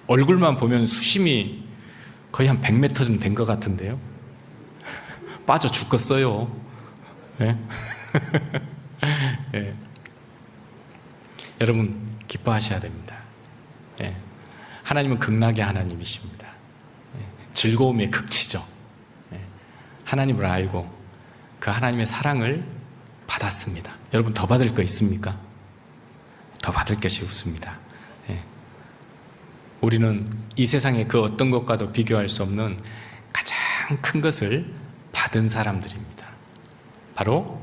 얼굴만 보면 수심이 거의 한 100m 좀 된 것 같은데요. 빠져 죽겠어요. 여러분, 여러분 기뻐하셔야 됩니다. 예. 하나님은 극락의 하나님이십니다. 예. 즐거움의 극치죠. 예. 하나님을 알고 그 하나님의 사랑을 받았습니다. 여러분 더 받을 거 있습니까? 더 받을 것이 없습니다. 예. 우리는 이 세상의 그 어떤 것과도 비교할 수 없는 가장 큰 것을 받은 사람들입니다. 바로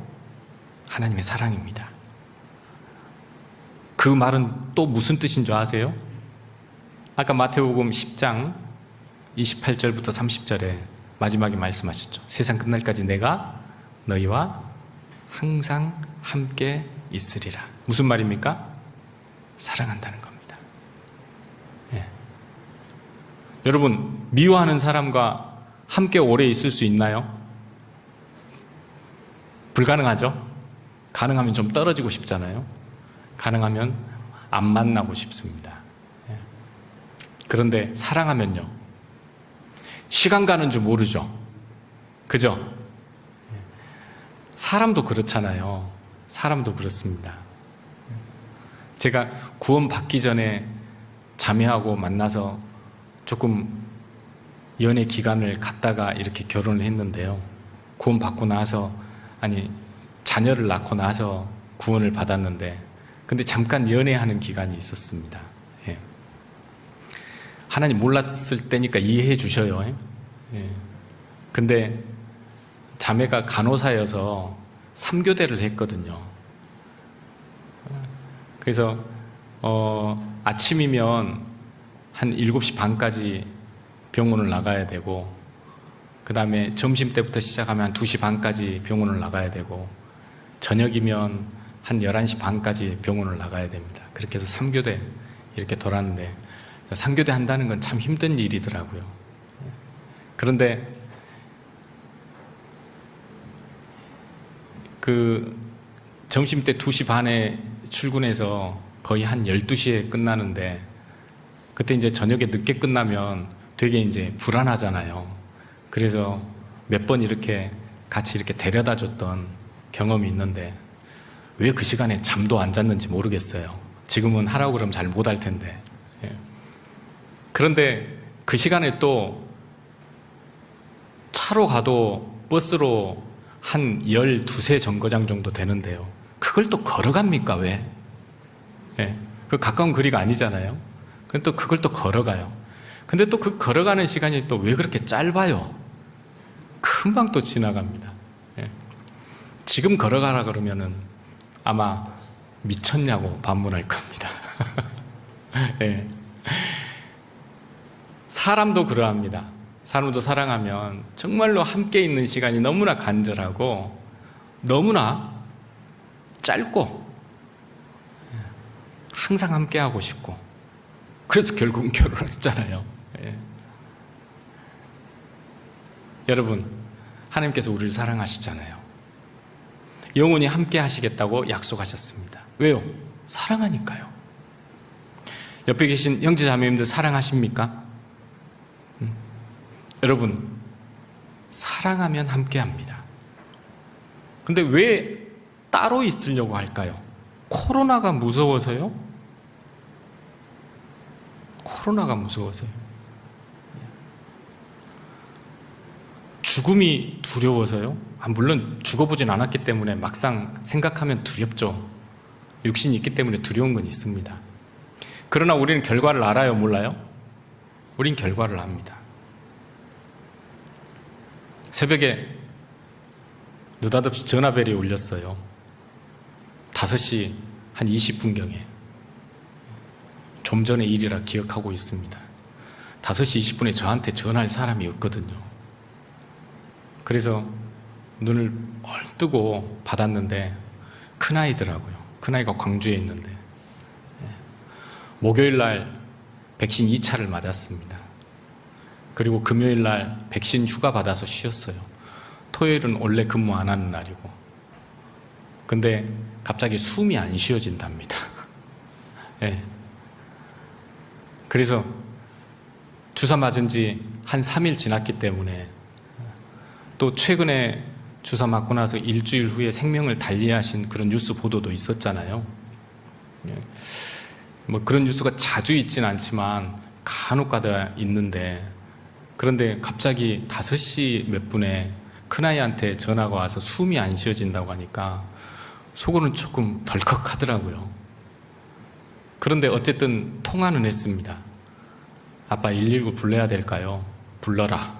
하나님의 사랑입니다. 그 말은 또 무슨 뜻인 줄 아세요? 아까 마태복음 10장 28절부터 30절에 마지막에 말씀하셨죠. 세상 끝날까지 내가 너희와 항상 함께 있으리라. 무슨 말입니까? 사랑한다는 겁니다. 예. 여러분, 미워하는 사람과 함께 오래 있을 수 있나요? 불가능하죠? 가능하면 좀 떨어지고 싶잖아요. 가능하면 안 만나고 싶습니다. 예. 그런데 사랑하면요, 시간 가는 줄 모르죠. 그죠? 예. 사람도 그렇잖아요. 사람도 그렇습니다. 제가 구원 받기 전에 자매하고 만나서 조금 연애 기간을 갖다가 이렇게 결혼을 했는데요. 구원 받고 나서, 자녀를 낳고 나서 구원을 받았는데, 근데 잠깐 연애하는 기간이 있었습니다. 예. 하나님 몰랐을 때니까 이해해 주셔요. 예. 근데 자매가 간호사여서 3교대를 했거든요. 그래서 아침이면 한 7시 반까지 병원을 나가야 되고, 그 다음에 점심 때부터 시작하면 한 2시 반까지 병원을 나가야 되고, 저녁이면 한 11시 반까지 병원을 나가야 됩니다. 그렇게 해서 3교대 이렇게 돌았는데, 3교대 한다는 건 참 힘든 일이더라고요. 그런데 그 점심때 2시 반에 출근해서 거의 한 12시에 끝나는데, 그때 이제 저녁에 늦게 끝나면 되게 이제 불안하잖아요. 그래서 몇 번 이렇게 같이 이렇게 데려다 줬던 경험이 있는데, 왜 그 시간에 잠도 안 잤는지 모르겠어요. 지금은 하라고 그러면 잘 못 할 텐데. 예. 그런데 그 시간에 또 차로 가도 버스로 한 12세 정거장 정도 되는데요. 그걸 또 걸어갑니까, 왜? 예. 그 가까운 거리가 아니잖아요. 근데 또 그걸 또 걸어가요. 근데 또 그 걸어가는 시간이 또 왜 그렇게 짧아요? 금방 또 지나갑니다. 예. 지금 걸어가라 그러면은 아마 미쳤냐고 반문할 겁니다. 예. 사람도 그러합니다. 사람도 사랑하면 정말로 함께 있는 시간이 너무나 간절하고 너무나 짧고 항상 함께 하고 싶고, 그래서 결국은 결혼했잖아요. 예. 여러분, 하나님께서 우리를 사랑하시잖아요. 영원히 함께 하시겠다고 약속하셨습니다. 왜요? 사랑하니까요. 옆에 계신 형제 자매님들 사랑하십니까? 여러분, 사랑하면 함께 합니다. 근데 왜 따로 있으려고 할까요? 코로나가 무서워서요? 코로나가 무서워서요. 죽음이 두려워서요? 물론 죽어보진 않았기 때문에 막상 생각하면 두렵죠. 육신이 있기 때문에 두려운 건 있습니다. 그러나 우리는 결과를 알아요, 몰라요? 우린 결과를 압니다. 새벽에 느닷없이 전화벨이 울렸어요. 5시 한 20분경에. 좀 전의 일이라 기억하고 있습니다. 5시 20분에 저한테 전화할 사람이 없거든요. 그래서 눈을 얼뜨고 받았는데 큰아이더라고요. 큰아이가 광주에 있는데, 목요일 날 백신 2차를 맞았습니다. 그리고 금요일 날 백신 휴가 받아서 쉬었어요. 토요일은 원래 근무 안 하는 날이고. 근데 갑자기 숨이 안 쉬어진답니다. 네. 그래서 주사 맞은 지 한 3일 지났기 때문에, 또 최근에 주사 맞고 나서 일주일 후에 생명을 달리하신 그런 뉴스 보도도 있었잖아요. 뭐 그런 뉴스가 자주 있지는 않지만 간혹가다 있는데, 그런데 갑자기 5시 몇 분에 큰아이한테 전화가 와서 숨이 안 쉬어진다고 하니까 속으로는 조금 덜컥하더라고요. 그런데 어쨌든 통화는 했습니다. 아빠 119 불러야 될까요? 불러라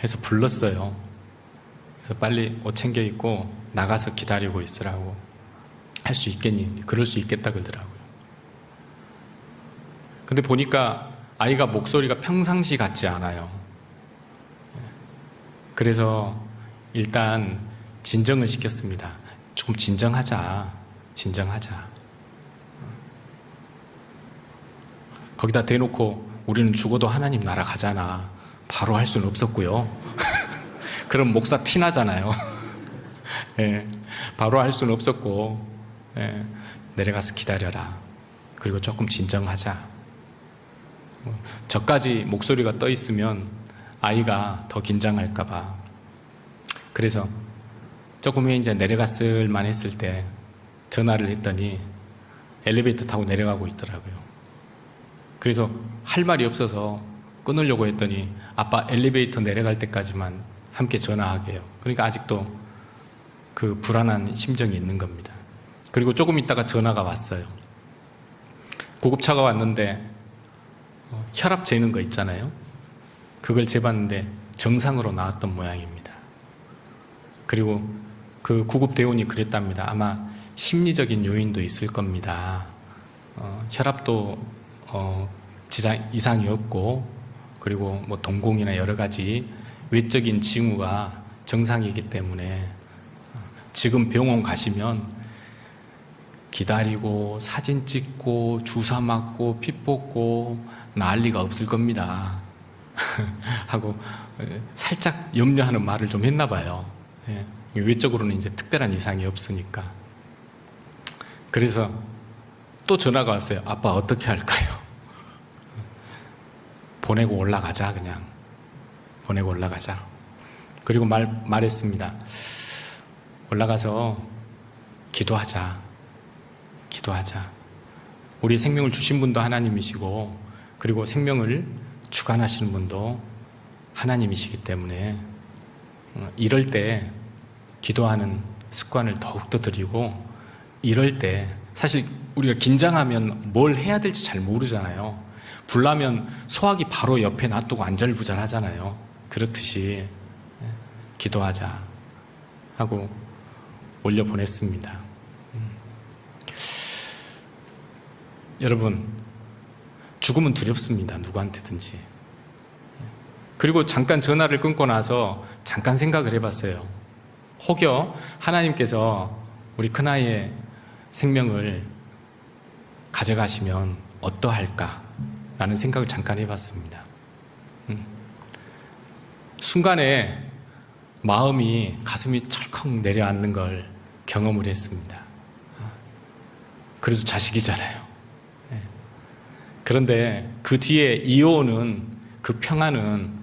해서 불렀어요. 그래서 빨리 옷 챙겨 입고 나가서 기다리고 있으라고. 할 수 있겠니? 그럴 수 있겠다 그러더라고요. 근데 보니까 아이가 목소리가 평상시 같지 않아요. 그래서 일단 진정을 시켰습니다. 조금 진정하자. 거기다 대놓고 우리는 죽어도 하나님 나라 가잖아. 바로 할 수는 없었고요. 그럼 목사 티나잖아요. 예, 바로 할 수는 없었고, 예, 내려가서 기다려라. 그리고 조금 진정하자. 저까지 목소리가 떠 있으면 아이가 더 긴장할까봐. 그래서 조금 후에 이제 내려갔을만 했을 때 전화를 했더니 엘리베이터 타고 내려가고 있더라고요. 그래서 할 말이 없어서 끊으려고 했더니 아빠 엘리베이터 내려갈 때까지만 함께 전화하게요. 그러니까 아직도 그 불안한 심정이 있는 겁니다. 그리고 조금 있다가 전화가 왔어요. 구급차가 왔는데 혈압 재는 거 있잖아요. 그걸 재봤는데 정상으로 나왔던 모양입니다. 그리고 그 구급대원이 그랬답니다. 아마 심리적인 요인도 있을 겁니다. 혈압도 이상이 없고, 그리고 뭐 동공이나 여러 가지 외적인 징후가 정상이기 때문에 지금 병원 가시면 기다리고 사진 찍고 주사 맞고 피 뽑고 난리가 없을 겁니다. 하고 살짝 염려하는 말을 좀 했나 봐요. 외적으로는 이제 특별한 이상이 없으니까. 그래서 또 전화가 왔어요. 아빠 어떻게 할까요? 보내고 올라가자. 그냥 보내고 올라가자. 그리고 말했습니다. 올라가서 기도하자. 우리 생명을 주신 분도 하나님이시고, 그리고 생명을 주관하시는 분도 하나님이시기 때문에 이럴 때 기도하는 습관을 더욱더 들이고, 이럴 때 사실 우리가 긴장하면 뭘 해야 될지 잘 모르잖아요. 불나면 소화기 바로 옆에 놔두고 안절부절 그렇듯이 기도하자 하고 올려보냈습니다. 여러분, 죽음은 두렵습니다. 누구한테든지. 그리고 잠깐 전화를 끊고 나서 잠깐 생각을 해봤어요. 혹여 하나님께서 우리 큰아이의 생명을 가져가시면 어떠할까? 라는 생각을 잠깐 해봤습니다. 순간에 가슴이 철컥 내려앉는 걸 경험을 했습니다. 그래도 자식이잖아요. 그런데 그 뒤에 이어오는 그 평안은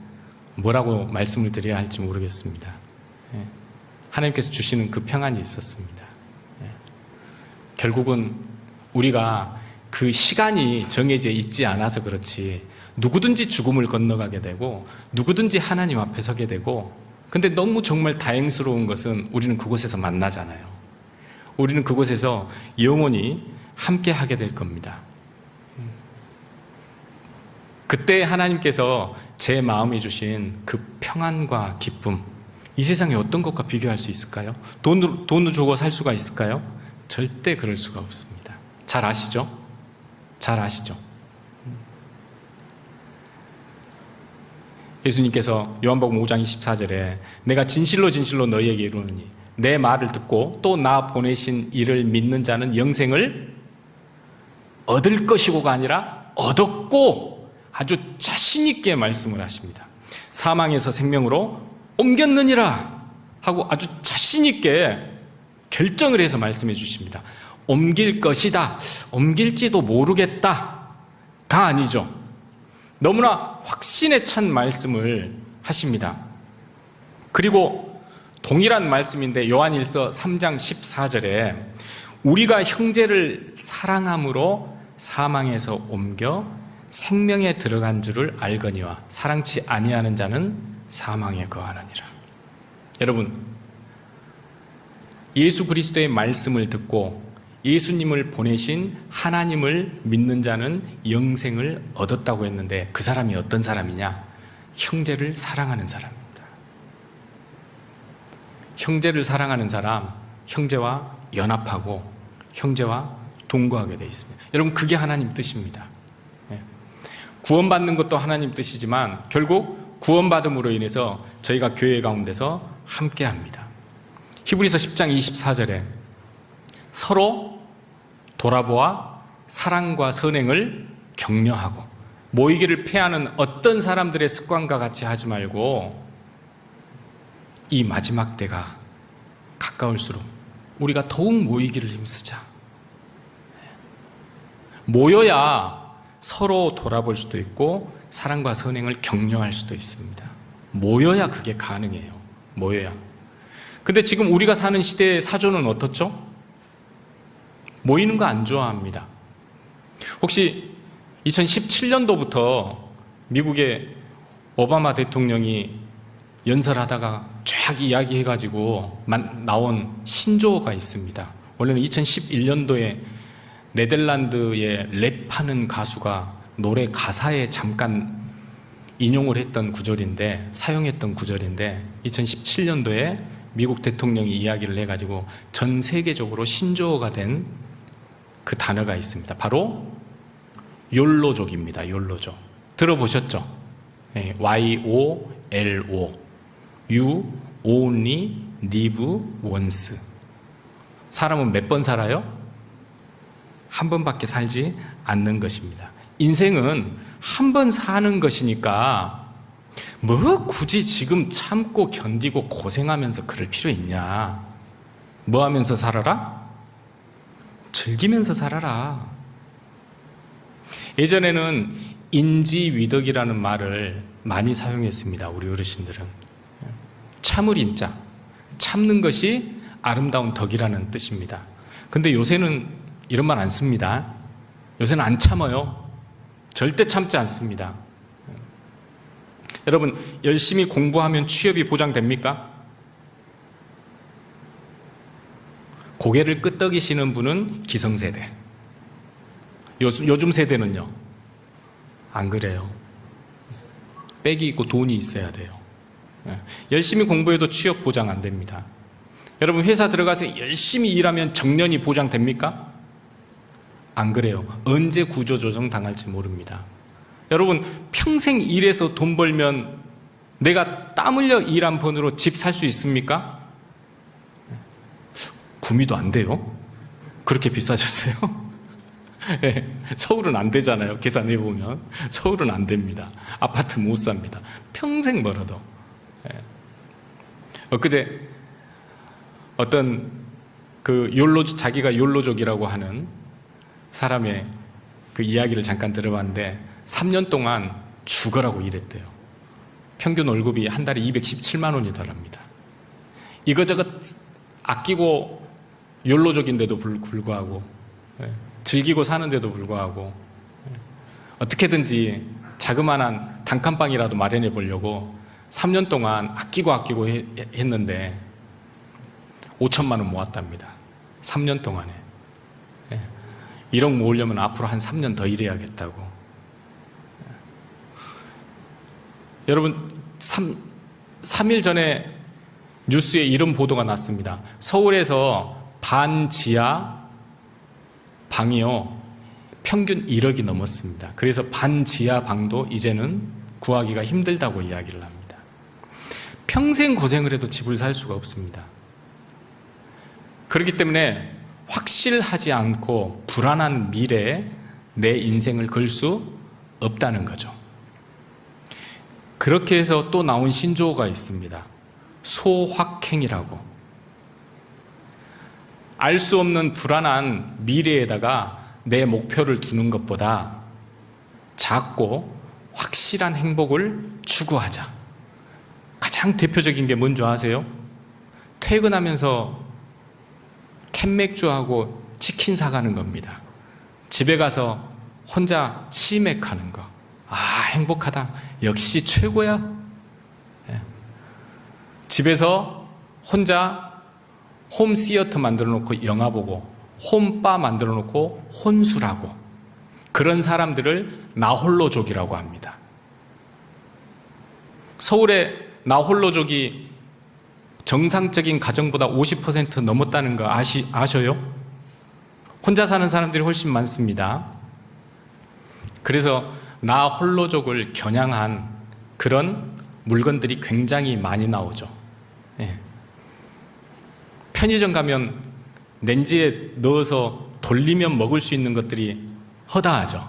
뭐라고 말씀을 드려야 할지 모르겠습니다. 하나님께서 주시는 그 평안이 있었습니다. 결국은 우리가 그 시간이 정해져 있지 않아서 그렇지, 누구든지 죽음을 건너가게 되고 누구든지 하나님 앞에 서게 되고, 근데 너무 정말 다행스러운 것은 우리는 그곳에서 만나잖아요. 우리는 그곳에서 영원히 함께 하게 될 겁니다. 그때 하나님께서 제 마음에 주신 그 평안과 기쁨, 이 세상에 어떤 것과 비교할 수 있을까요? 돈을 주고 살 수가 있을까요? 절대 그럴 수가 없습니다. 잘 아시죠? 예수님께서 요한복음 5장 24절에 내가 진실로 너희에게 이르노니 내 말을 듣고 또 나 보내신 이를 믿는 자는 영생을 얻을 것이고가 아니라 얻었고, 아주 자신 있게 말씀을 하십니다. 사망에서 생명으로 옮겼느니라 하고 아주 자신 있게 결정을 해서 말씀해 주십니다. 옮길 것이다, 옮길지도 모르겠다가 아니죠. 너무나 확신에 찬 말씀을 하십니다. 그리고 동일한 말씀인데 요한일서 3장 14절에 우리가 형제를 사랑함으로 사망에서 옮겨 생명에 들어간 줄을 알거니와 사랑치 아니하는 자는 사망에 거하느니라. 여러분, 예수 그리스도의 말씀을 듣고 예수님을 보내신 하나님을 믿는 자는 영생을 얻었다고 했는데 그 사람이 어떤 사람이냐? 형제를 사랑하는 사람입니다. 형제를 사랑하는 사람, 형제와 연합하고 형제와 동거하게 되어 있습니다. 여러분, 그게 하나님 뜻입니다. 구원받는 것도 하나님 뜻이지만 결국 구원받음으로 인해서 저희가 교회 가운데서 함께합니다. 히브리서 10장 24절에 서로 돌아보아 사랑과 선행을 격려하고 모이기를 패하는 어떤 사람들의 습관과 같이 하지 말고 이 마지막 때가 가까울수록 우리가 더욱 모이기를 힘쓰자. 모여야 서로 돌아볼 수도 있고 사랑과 선행을 격려할 수도 있습니다. 모여야 그게 가능해요. 모여야. 근데 지금 우리가 사는 시대의 사조는 어떻죠? 모이는 거 안 좋아합니다. 혹시 2017년도부터 미국의 오바마 대통령이 연설하다가 쫙 이야기해가지고 나온 신조어가 있습니다. 원래는 2011년도에 네덜란드의 랩하는 가수가 노래 가사에 잠깐 인용을 했던 구절인데, 사용했던 구절인데 2017년도에 미국 대통령이 이야기를 해가지고 전 세계적으로 신조어가 된 그 단어가 있습니다. 바로 욜로족입니다. 욜로족. 들어보셨죠? YOLO. You only live once. 사람은 몇 번 살아요? 한 번밖에 살지 않는 것입니다. 인생은 한 번 사는 것이니까 뭐 굳이 지금 참고 견디고 고생하면서 그럴 필요 있냐? 뭐 하면서 살아라? 즐기면서 살아라. 예전에는 인지위덕이라는 말을 많이 사용했습니다. 우리 어르신들은. 참을 인자, 참는 것이 아름다운 덕이라는 뜻입니다. 근데 요새는 이런 말 안 씁니다. 요새는 안 참아요. 절대 참지 않습니다. 여러분, 열심히 공부하면 취업이 보장됩니까? 고개를 끄덕이시는 분은 기성세대. 요즘 세대는요, 안 그래요. 빽이 있고 돈이 있어야 돼요. 열심히 공부해도 취업 보장 안 됩니다. 여러분, 회사 들어가서 열심히 일하면 정년이 보장됩니까? 안 그래요. 언제 구조조정 당할지 모릅니다. 여러분, 평생 일해서 돈 벌면 내가 땀 흘려 일 한 번으로 집 살 수 있습니까? 구미도 안 돼요. 그렇게 비싸졌어요. 네, 서울은 안 되잖아요. 계산해 보면 서울은 안 됩니다. 아파트 못 삽니다. 평생 벌어도. 네. 엊그제 어떤 자기가 욜로족이라고 하는 사람의 그 이야기를 잠깐 들어봤는데 3년 동안 죽어라고 일했대요. 평균 월급이 한 달에 217만 원이더랍니다. 이거저것 아끼고 욜로족인데도 불구하고, 즐기고 사는데도 불구하고 어떻게든지 자그마한 단칸방이라도 마련해 보려고 3년 동안 아끼고 했는데 5천만 원 모았답니다. 3년 동안에. 1억 모으려면 앞으로 한 3년 더 일해야겠다고. 여러분, 3일 전에 뉴스에 이런 보도가 났습니다. 서울에서 반지하 방이요, 평균 1억이 넘었습니다. 그래서 반지하 방도 이제는 구하기가 힘들다고 이야기를 합니다. 평생 고생을 해도 집을 살 수가 없습니다. 그렇기 때문에 확실하지 않고 불안한 미래에 내 인생을 걸 수 없다는 거죠. 그렇게 해서 또 나온 신조어가 있습니다. 소확행이라고. 알 수 없는 불안한 미래에다가 내 목표를 두는 것보다 작고 확실한 행복을 추구하자. 가장 대표적인 게 뭔지 아세요? 퇴근하면서 캔맥주하고 치킨 사가는 겁니다. 집에 가서 혼자 치맥하는 거. 아, 행복하다. 역시 최고야. 예. 집에서 혼자 홈시어터 만들어 놓고 영화 보고, 홈바 만들어 놓고 혼술하고, 그런 사람들을 나홀로족이라고 합니다. 서울의 나홀로족이 정상적인 가정보다 50% 넘었다는 거 아셔요? 혼자 사는 사람들이 훨씬 많습니다. 그래서 나홀로족을 겨냥한 그런 물건들이 굉장히 많이 나오죠. 예. 편의점 가면 렌지에 넣어서 돌리면 먹을 수 있는 것들이 허다하죠.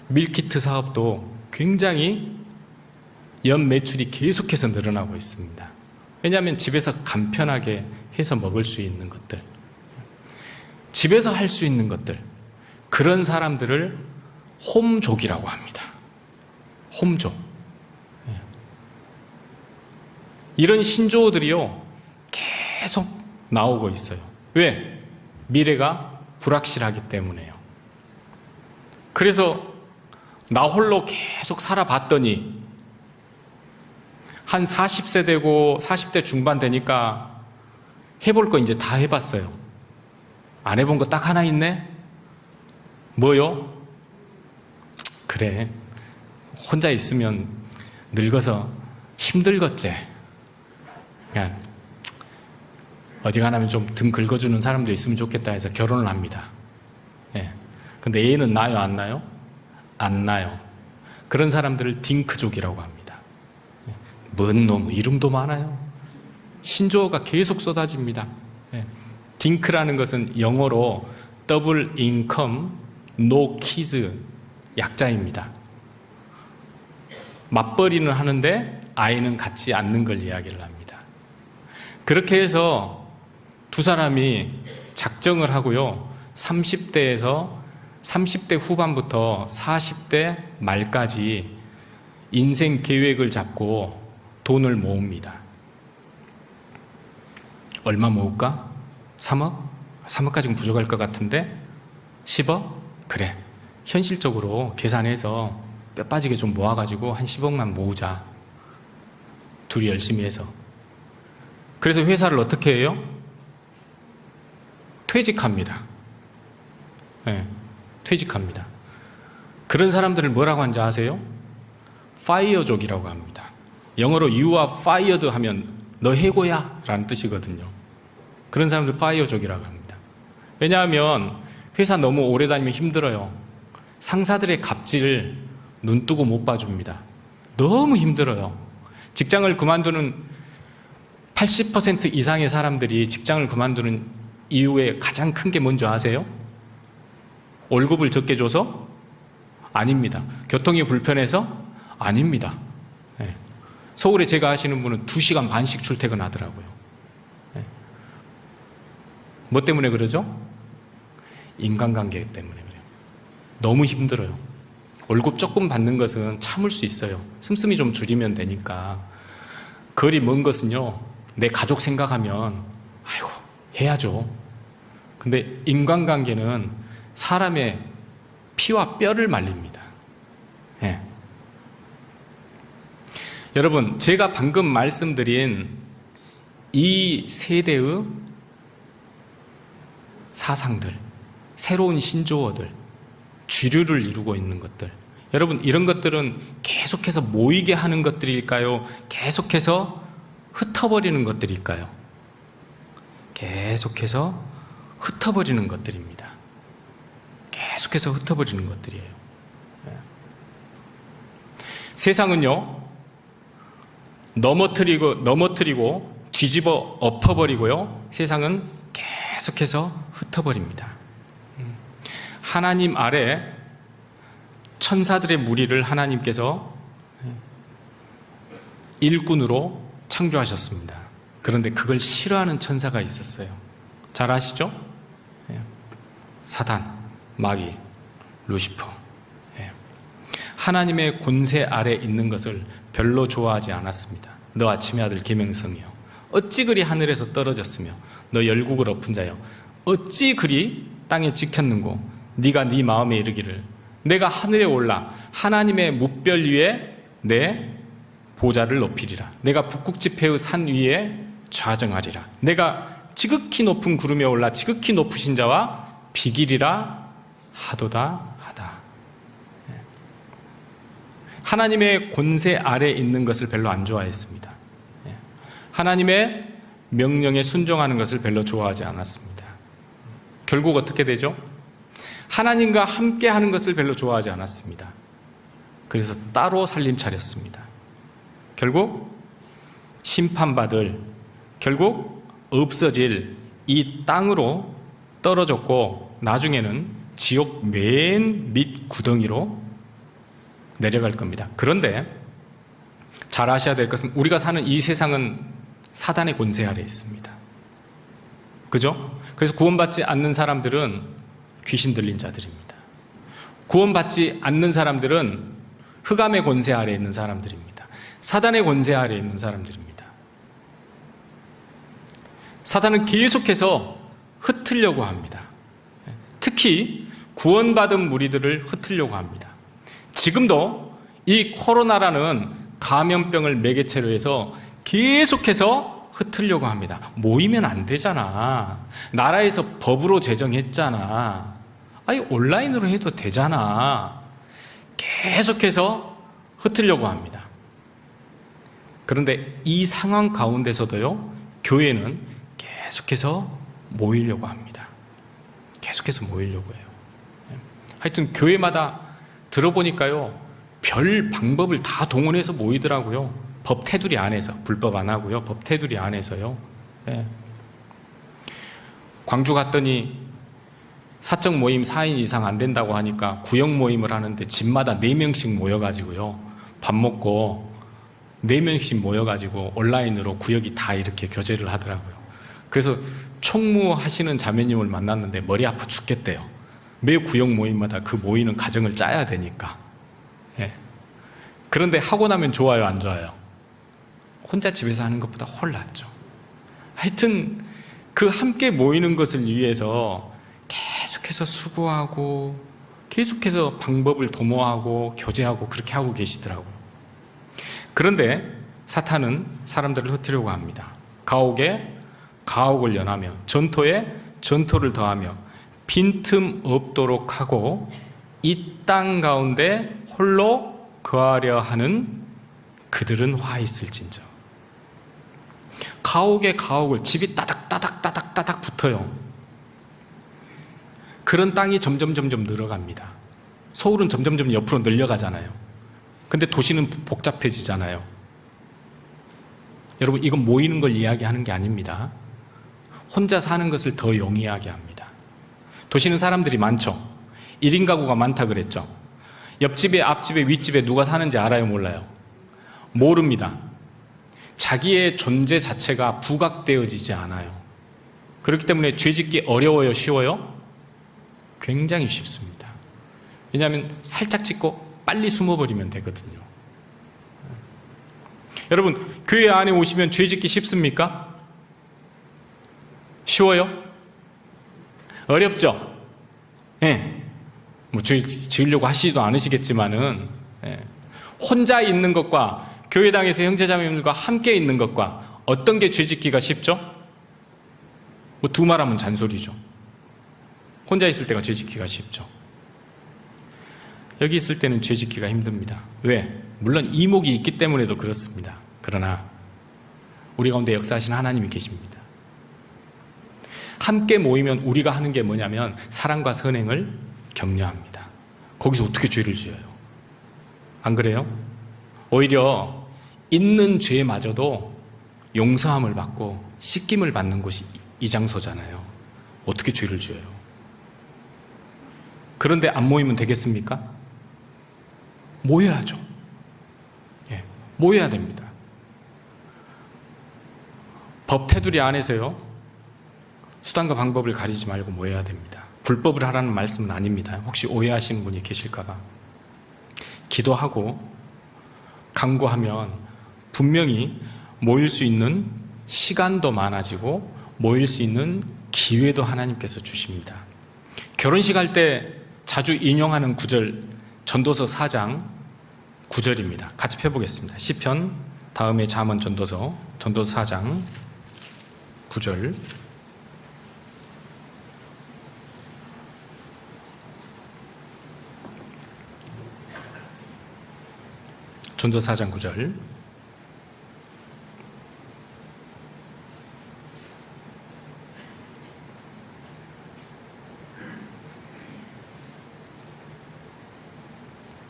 밀키트 사업도 굉장히 연 매출이 계속해서 늘어나고 있습니다. 왜냐하면 집에서 간편하게 해서 먹을 수 있는 것들, 집에서 할 수 있는 것들, 그런 사람들을 홈족이라고 합니다. 홈족. 이런 신조어들이요, 계속 나오고 있어요. 왜? 미래가 불확실하기 때문에요. 그래서 나 홀로 계속 살아봤더니 한 40세 되고 40대 중반 되니까 해볼 거 이제 다 해봤어요. 안 해본 거 딱 하나 있네? 뭐요? 그래, 혼자 있으면 늙어서 힘들겠지. 그냥 어지간하면 좀 등 긁어주는 사람도 있으면 좋겠다 해서 결혼을 합니다. 예. 근데 애는 나요, 안 나요? 안 나요. 그런 사람들을 딩크족이라고 합니다. 뭔 놈, 이름도 많아요. 신조어가 계속 쏟아집니다. 예. 딩크라는 것은 영어로 더블 인컴, 노 키즈 약자입니다. 맞벌이는 하는데 아이는 갖지 않는 걸 이야기를 합니다. 그렇게 해서 두 사람이 작정을 하고요, 30대 후반부터 40대 말까지 인생 계획을 잡고 돈을 모읍니다. 얼마 모을까? 3억? 3억까지는 부족할 것 같은데 10억? 그래, 현실적으로 계산해서 뼈 빠지게 좀 모아가지고 한 10억만 모으자. 둘이 열심히 해서. 그래서 회사를 어떻게 해요? 퇴직합니다. 네, 퇴직합니다. 그런 사람들을 뭐라고 하는지 아세요? 파이어족이라고 합니다. 영어로 you are fired 하면 너 해고야 라는 뜻이거든요. 그런 사람들 파이어족이라고 합니다. 왜냐하면 회사 너무 오래 다니면 힘들어요. 상사들의 갑질을 눈뜨고 못 봐줍니다. 너무 힘들어요. 직장을 그만두는 80% 이상의 사람들이 직장을 그만두는 이유의 가장 큰 게 뭔지 아세요? 월급을 적게 줘서? 아닙니다. 교통이 불편해서? 아닙니다. 네. 서울에 제가 아시는 분은 2시간 반씩 출퇴근하더라고요. 네. 뭐 때문에 그러죠? 인간관계 때문에 그래요. 너무 힘들어요. 월급 조금 받는 것은 참을 수 있어요. 씀씀이 좀 줄이면 되니까. 거리 먼 것은요, 내 가족 생각하면 아이고 해야죠. 근데 인간관계는 사람의 피와 뼈를 말립니다. 예. 여러분, 제가 방금 말씀드린 이 세대의 사상들, 새로운 신조어들, 주류를 이루고 있는 것들, 여러분, 이런 것들은 계속해서 모이게 하는 것들일까요? 계속해서 흩어버리는 것들일까요? 계속해서 흩어버리는 것들입니다. 계속해서 흩어버리는 것들이에요. 세상은요, 넘어뜨리고 뒤집어 엎어버리고요, 세상은 계속해서 흩어버립니다. 하나님 아래 천사들의 무리를 하나님께서 일꾼으로 창조하셨습니다. 그런데 그걸 싫어하는 천사가 있었어요. 잘 아시죠? 사단, 마귀, 루시퍼. 하나님의 권세 아래 있는 것을 별로 좋아하지 않았습니다. 너 아침의 아들 계명성이여, 어찌 그리 하늘에서 떨어졌으며 너 열국을 엎은 자여, 어찌 그리 땅에 지켰는고 네가 네 마음에 이르기를 내가 하늘에 올라 하나님의 뭇별 위에 내 보좌를 높이리라. 내가 북극 지폐의 산 위에 좌정하리라. 내가 지극히 높은 구름에 올라 지극히 높으신 자와 비기리라 하도다 하다. 하나님의 권세 아래 있는 것을 별로 안 좋아했습니다. 하나님의 명령에 순종하는 것을 별로 좋아하지 않았습니다. 결국 어떻게 되죠? 하나님과 함께 하는 것을 별로 좋아하지 않았습니다. 그래서 따로 살림 차렸습니다. 결국 심판받을, 결국 없어질 이 땅으로 떨어졌고 나중에는 지옥 맨 밑 구덩이로 내려갈 겁니다. 그런데 잘 아셔야 될 것은 우리가 사는 이 세상은 사단의 권세 아래에 있습니다. 그죠? 그래서 구원받지 않는 사람들은 귀신 들린 자들입니다. 구원받지 않는 사람들은 흑암의 권세 아래에 있는 사람들입니다. 사단의 권세 아래에 있는 사람들입니다. 사단은 계속해서 흩으려고 합니다. 특히 구원받은 무리들을 흩으려고 합니다. 지금도 이 코로나라는 감염병을 매개체로 해서 계속해서 흩으려고 합니다. 모이면 안 되잖아. 나라에서 법으로 제정했잖아. 아니 온라인으로 해도 되잖아. 계속해서 흩으려고 합니다. 그런데 이 상황 가운데서도요, 교회는 계속해서 모이려고 합니다. 계속해서 모이려고 해요. 하여튼 교회마다 들어보니까요, 별 방법을 다 동원해서 모이더라고요. 법 테두리 안에서. 불법 안 하고요. 법 테두리 안에서요. 네. 광주 갔더니 사적 모임 4인 이상 안 된다고 하니까 구역 모임을 하는데 집마다 4명씩 모여가지고요, 밥 먹고 4명씩 모여가지고 온라인으로 구역이 다 이렇게 교제를 하더라고요. 그래서 총무하시는 자매님을 만났는데 머리 아파 죽겠대요. 매 구역 모임마다 그 모이는 과정을 짜야 되니까. 예. 그런데 하고 나면 좋아요, 안 좋아요? 혼자 집에서 하는 것보다 훨 낫죠. 하여튼 그 함께 모이는 것을 위해서 계속해서 수고하고 계속해서 방법을 도모하고 교제하고 그렇게 하고 계시더라고요. 그런데 사탄은 사람들을 흩으려고 합니다. 가옥에 가옥을 연하며 전토에 전토를 더하며 빈틈 없도록 하고 이 땅 가운데 홀로 거하려 하는 그들은 화 있을진저. 가옥에 가옥을, 집이 따닥따닥 붙어요. 그런 땅이 점점 늘어갑니다. 서울은 점점 옆으로 늘려가잖아요. 근데 도시는 복잡해지잖아요. 여러분, 이건 모이는 걸 이야기하는 게 아닙니다. 혼자 사는 것을 더 용이하게 합니다. 도시는 사람들이 많죠. 1인 가구가 많다 그랬죠. 옆집에, 앞집에, 윗집에 누가 사는지 알아요, 몰라요? 모릅니다. 자기의 존재 자체가 부각되어지지 않아요. 그렇기 때문에 죄짓기 어려워요, 쉬워요? 굉장히 쉽습니다. 왜냐하면 살짝 짓고 빨리 숨어버리면 되거든요. 여러분, 교회 안에 오시면 죄짓기 쉽습니까? 쉬워요? 어렵죠? 예. 뭐 죄 지으려고 하시지도 않으시겠지만은, 예. 혼자 있는 것과 교회당에서 형제자매님들과 함께 있는 것과 어떤 게 죄짓기가 쉽죠? 뭐 두 말하면 잔소리죠. 혼자 있을 때가 죄짓기가 쉽죠. 여기 있을 때는 죄짓기가 힘듭니다. 왜? 물론 이목이 있기 때문에도 그렇습니다. 그러나 우리 가운데 역사하시는 하나님이 계십니다. 함께 모이면 우리가 하는 게 뭐냐면 사랑과 선행을 격려합니다. 거기서 어떻게 죄를 지어요? 안 그래요? 오히려 있는 죄마저도 용서함을 받고 씻김을 받는 곳이 이 장소잖아요. 어떻게 죄를 지어요? 그런데 안 모이면 되겠습니까? 모여야죠. 예, 모여야 됩니다. 법 테두리 안에서요, 수단과 방법을 가리지 말고 모여야 됩니다. 불법을 하라는 말씀은 아닙니다. 혹시 오해하시는 분이 계실까봐. 기도하고 강구하면 분명히 모일 수 있는 시간도 많아지고 모일 수 있는 기회도 하나님께서 주십니다. 결혼식 할 때 자주 인용하는 구절, 전도서 4장 9절입니다. 같이 펴보겠습니다. 시편 다음에 잠언 전도서 4장 9절. 전도서 4장 9절.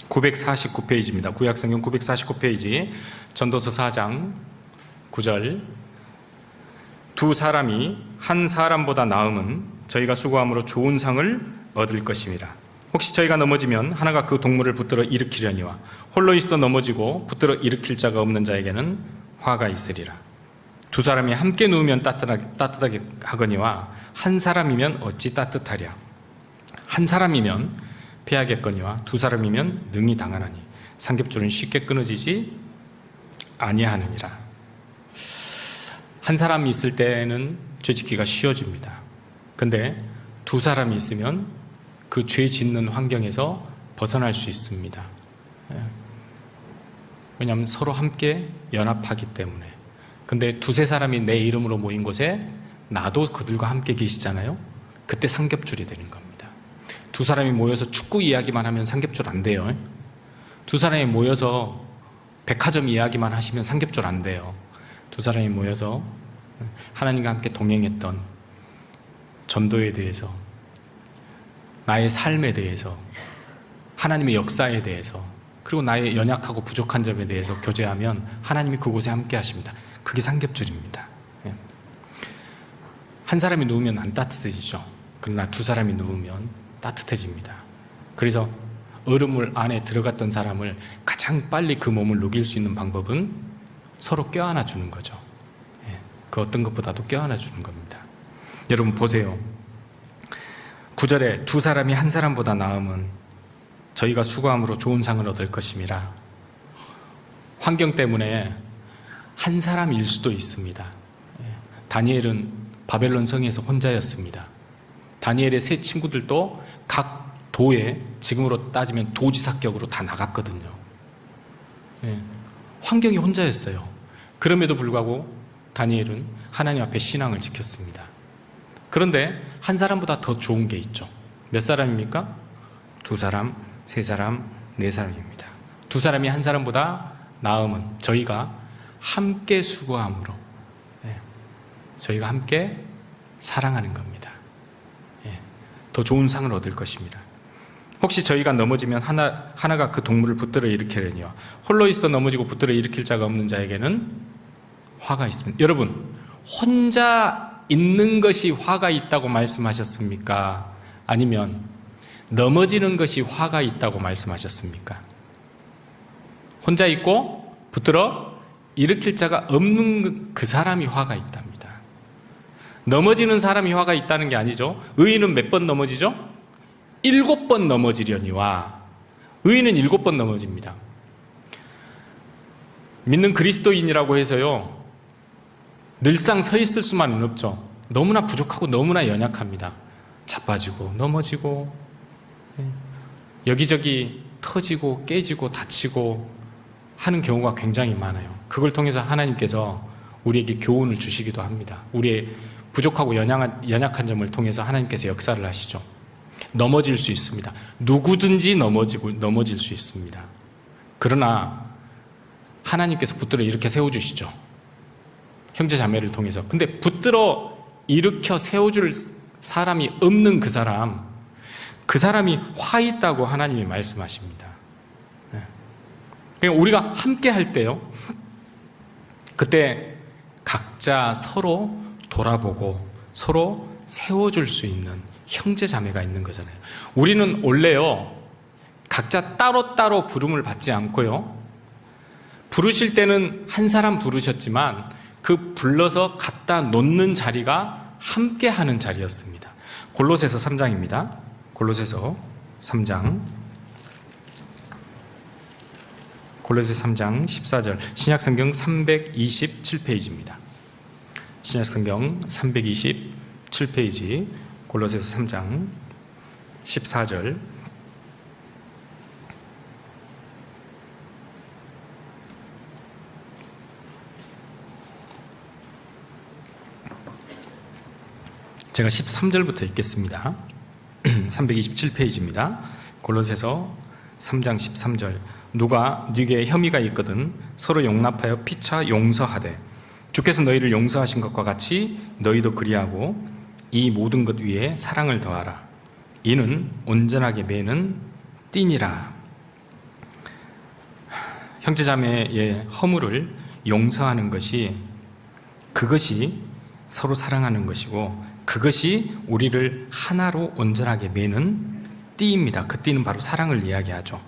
(949페이지입니다) 구약성경 949페이지 전도서 4장 9절. 두 사람이 한 사람보다 나음은 저희가 수고함으로 좋은 상을 얻을 것임이라. 혹시 저희가 넘어지면 하나가 그 동물을 붙들어 일으키려니와 홀로 있어 넘어지고 붙들어 일으킬 자가 없는 자에게는 화가 있으리라. 두 사람이 함께 누우면 따뜻하게 하거니와 한 사람이면 어찌 따뜻하랴. 한 사람이면 패하겠거니와 두 사람이면 능히 당하나니 삼겹줄은 쉽게 끊어지지 아니하느니라. 한 사람이 있을 때는 죄 짓기가 쉬워집니다. 근데 두 사람이 있으면 그 죄 짓는 환경에서 벗어날 수 있습니다. 왜냐하면 서로 함께 연합하기 때문에. 근데 두세 사람이 내 이름으로 모인 곳에 나도 그들과 함께 계시잖아요. 그때 삼겹줄이 되는 겁니다. 두 사람이 모여서 축구 이야기만 하면 삼겹줄 안 돼요. 두 사람이 모여서 백화점 이야기만 하시면 삼겹줄 안 돼요. 두 사람이 모여서 하나님과 함께 동행했던 전도에 대해서, 나의 삶에 대해서, 하나님의 역사에 대해서, 그리고 나의 연약하고 부족한 점에 대해서 교제하면 하나님이 그곳에 함께 하십니다. 그게 삼겹줄입니다. 한 사람이 누우면 안 따뜻해지죠. 그러나 두 사람이 누우면 따뜻해집니다. 그래서 얼음물 안에 들어갔던 사람을 가장 빨리 그 몸을 녹일 수 있는 방법은 서로 껴안아 주는 거죠. 그 어떤 것보다도 껴안아 주는 겁니다. 여러분 보세요. 9절에 두 사람이 한 사람보다 나음은 저희가 수고함으로 좋은 상을 얻을 것임이라. 환경 때문에 한 사람일 수도 있습니다. 다니엘은 바벨론 성에서 혼자였습니다. 다니엘의 세 친구들도 각 도에 지금으로 따지면 도지사격으로 다 나갔거든요. 환경이 혼자였어요. 그럼에도 불구하고 다니엘은 하나님 앞에 신앙을 지켰습니다. 그런데 한 사람보다 더 좋은 게 있죠. 몇 사람입니까? 두 사람, 세 사람, 네 사람입니다. 두 사람이 한 사람보다 나음은 저희가 함께 수고함으로, 저희가 함께 사랑하는 겁니다. 더 좋은 상을 얻을 것입니다. 혹시 저희가 넘어지면 하나가 그 동물을 붙들어 일으키려니와 홀로 있어 넘어지고 붙들어 일으킬 자가 없는 자에게는 화가 있습니다. 여러분, 혼자 있는 것이 화가 있다고 말씀하셨습니까? 아니면 넘어지는 것이 화가 있다고 말씀하셨습니까? 혼자 있고 붙들어 일으킬 자가 없는 그 사람이 화가 있답니다. 넘어지는 사람이 화가 있다는 게 아니죠. 의인은 몇 번 넘어지죠? 7번 넘어지려니와. 의인은 7번 넘어집니다. 믿는 그리스도인이라고 해서요, 늘상 서 있을 수만은 없죠. 너무나 부족하고 너무나 연약합니다. 자빠지고 넘어지고 여기저기 터지고 깨지고 다치고 하는 경우가 굉장히 많아요. 그걸 통해서 하나님께서 우리에게 교훈을 주시기도 합니다. 우리의 부족하고 연약한 점을 통해서 하나님께서 역사를 하시죠. 넘어질 수 있습니다. 누구든지 넘어질 수 있습니다. 그러나 하나님께서 붙들어 이렇게 세워주시죠. 형제 자매를 통해서. 근데 붙들어 일으켜 세워줄 사람이 없는 그 사람이 화 있다고 하나님이 말씀하십니다. 그러니까 우리가 함께 할 때요, 그때 각자 서로 돌아보고 서로 세워줄 수 있는 형제 자매가 있는 거잖아요. 우리는 원래요, 각자 따로따로 부름을 받지 않고요, 부르실 때는 한 사람 부르셨지만 그 불러서 갖다 놓는 자리가 함께 하는 자리였습니다. 골로새서 3장입니다. 골로새서 3장 14절, 신약성경 327페이지입니다. 신약성경 327페이지 골로새서 3장 14절. 제가 13절부터 읽겠습니다. 327페이지입니다. 골로새서 3장 13절. 누가 네게 혐의가 있거든 서로 용납하여 피차 용서하되 주께서 너희를 용서하신 것과 같이 너희도 그리하고 이 모든 것 위에 사랑을 더하라. 이는 온전하게 매는 띠니라. 형제자매의 허물을 용서하는 것이, 그것이 서로 사랑하는 것이고, 그것이 우리를 하나로 온전하게 매는 띠입니다. 그 띠는 바로 사랑을 이야기하죠.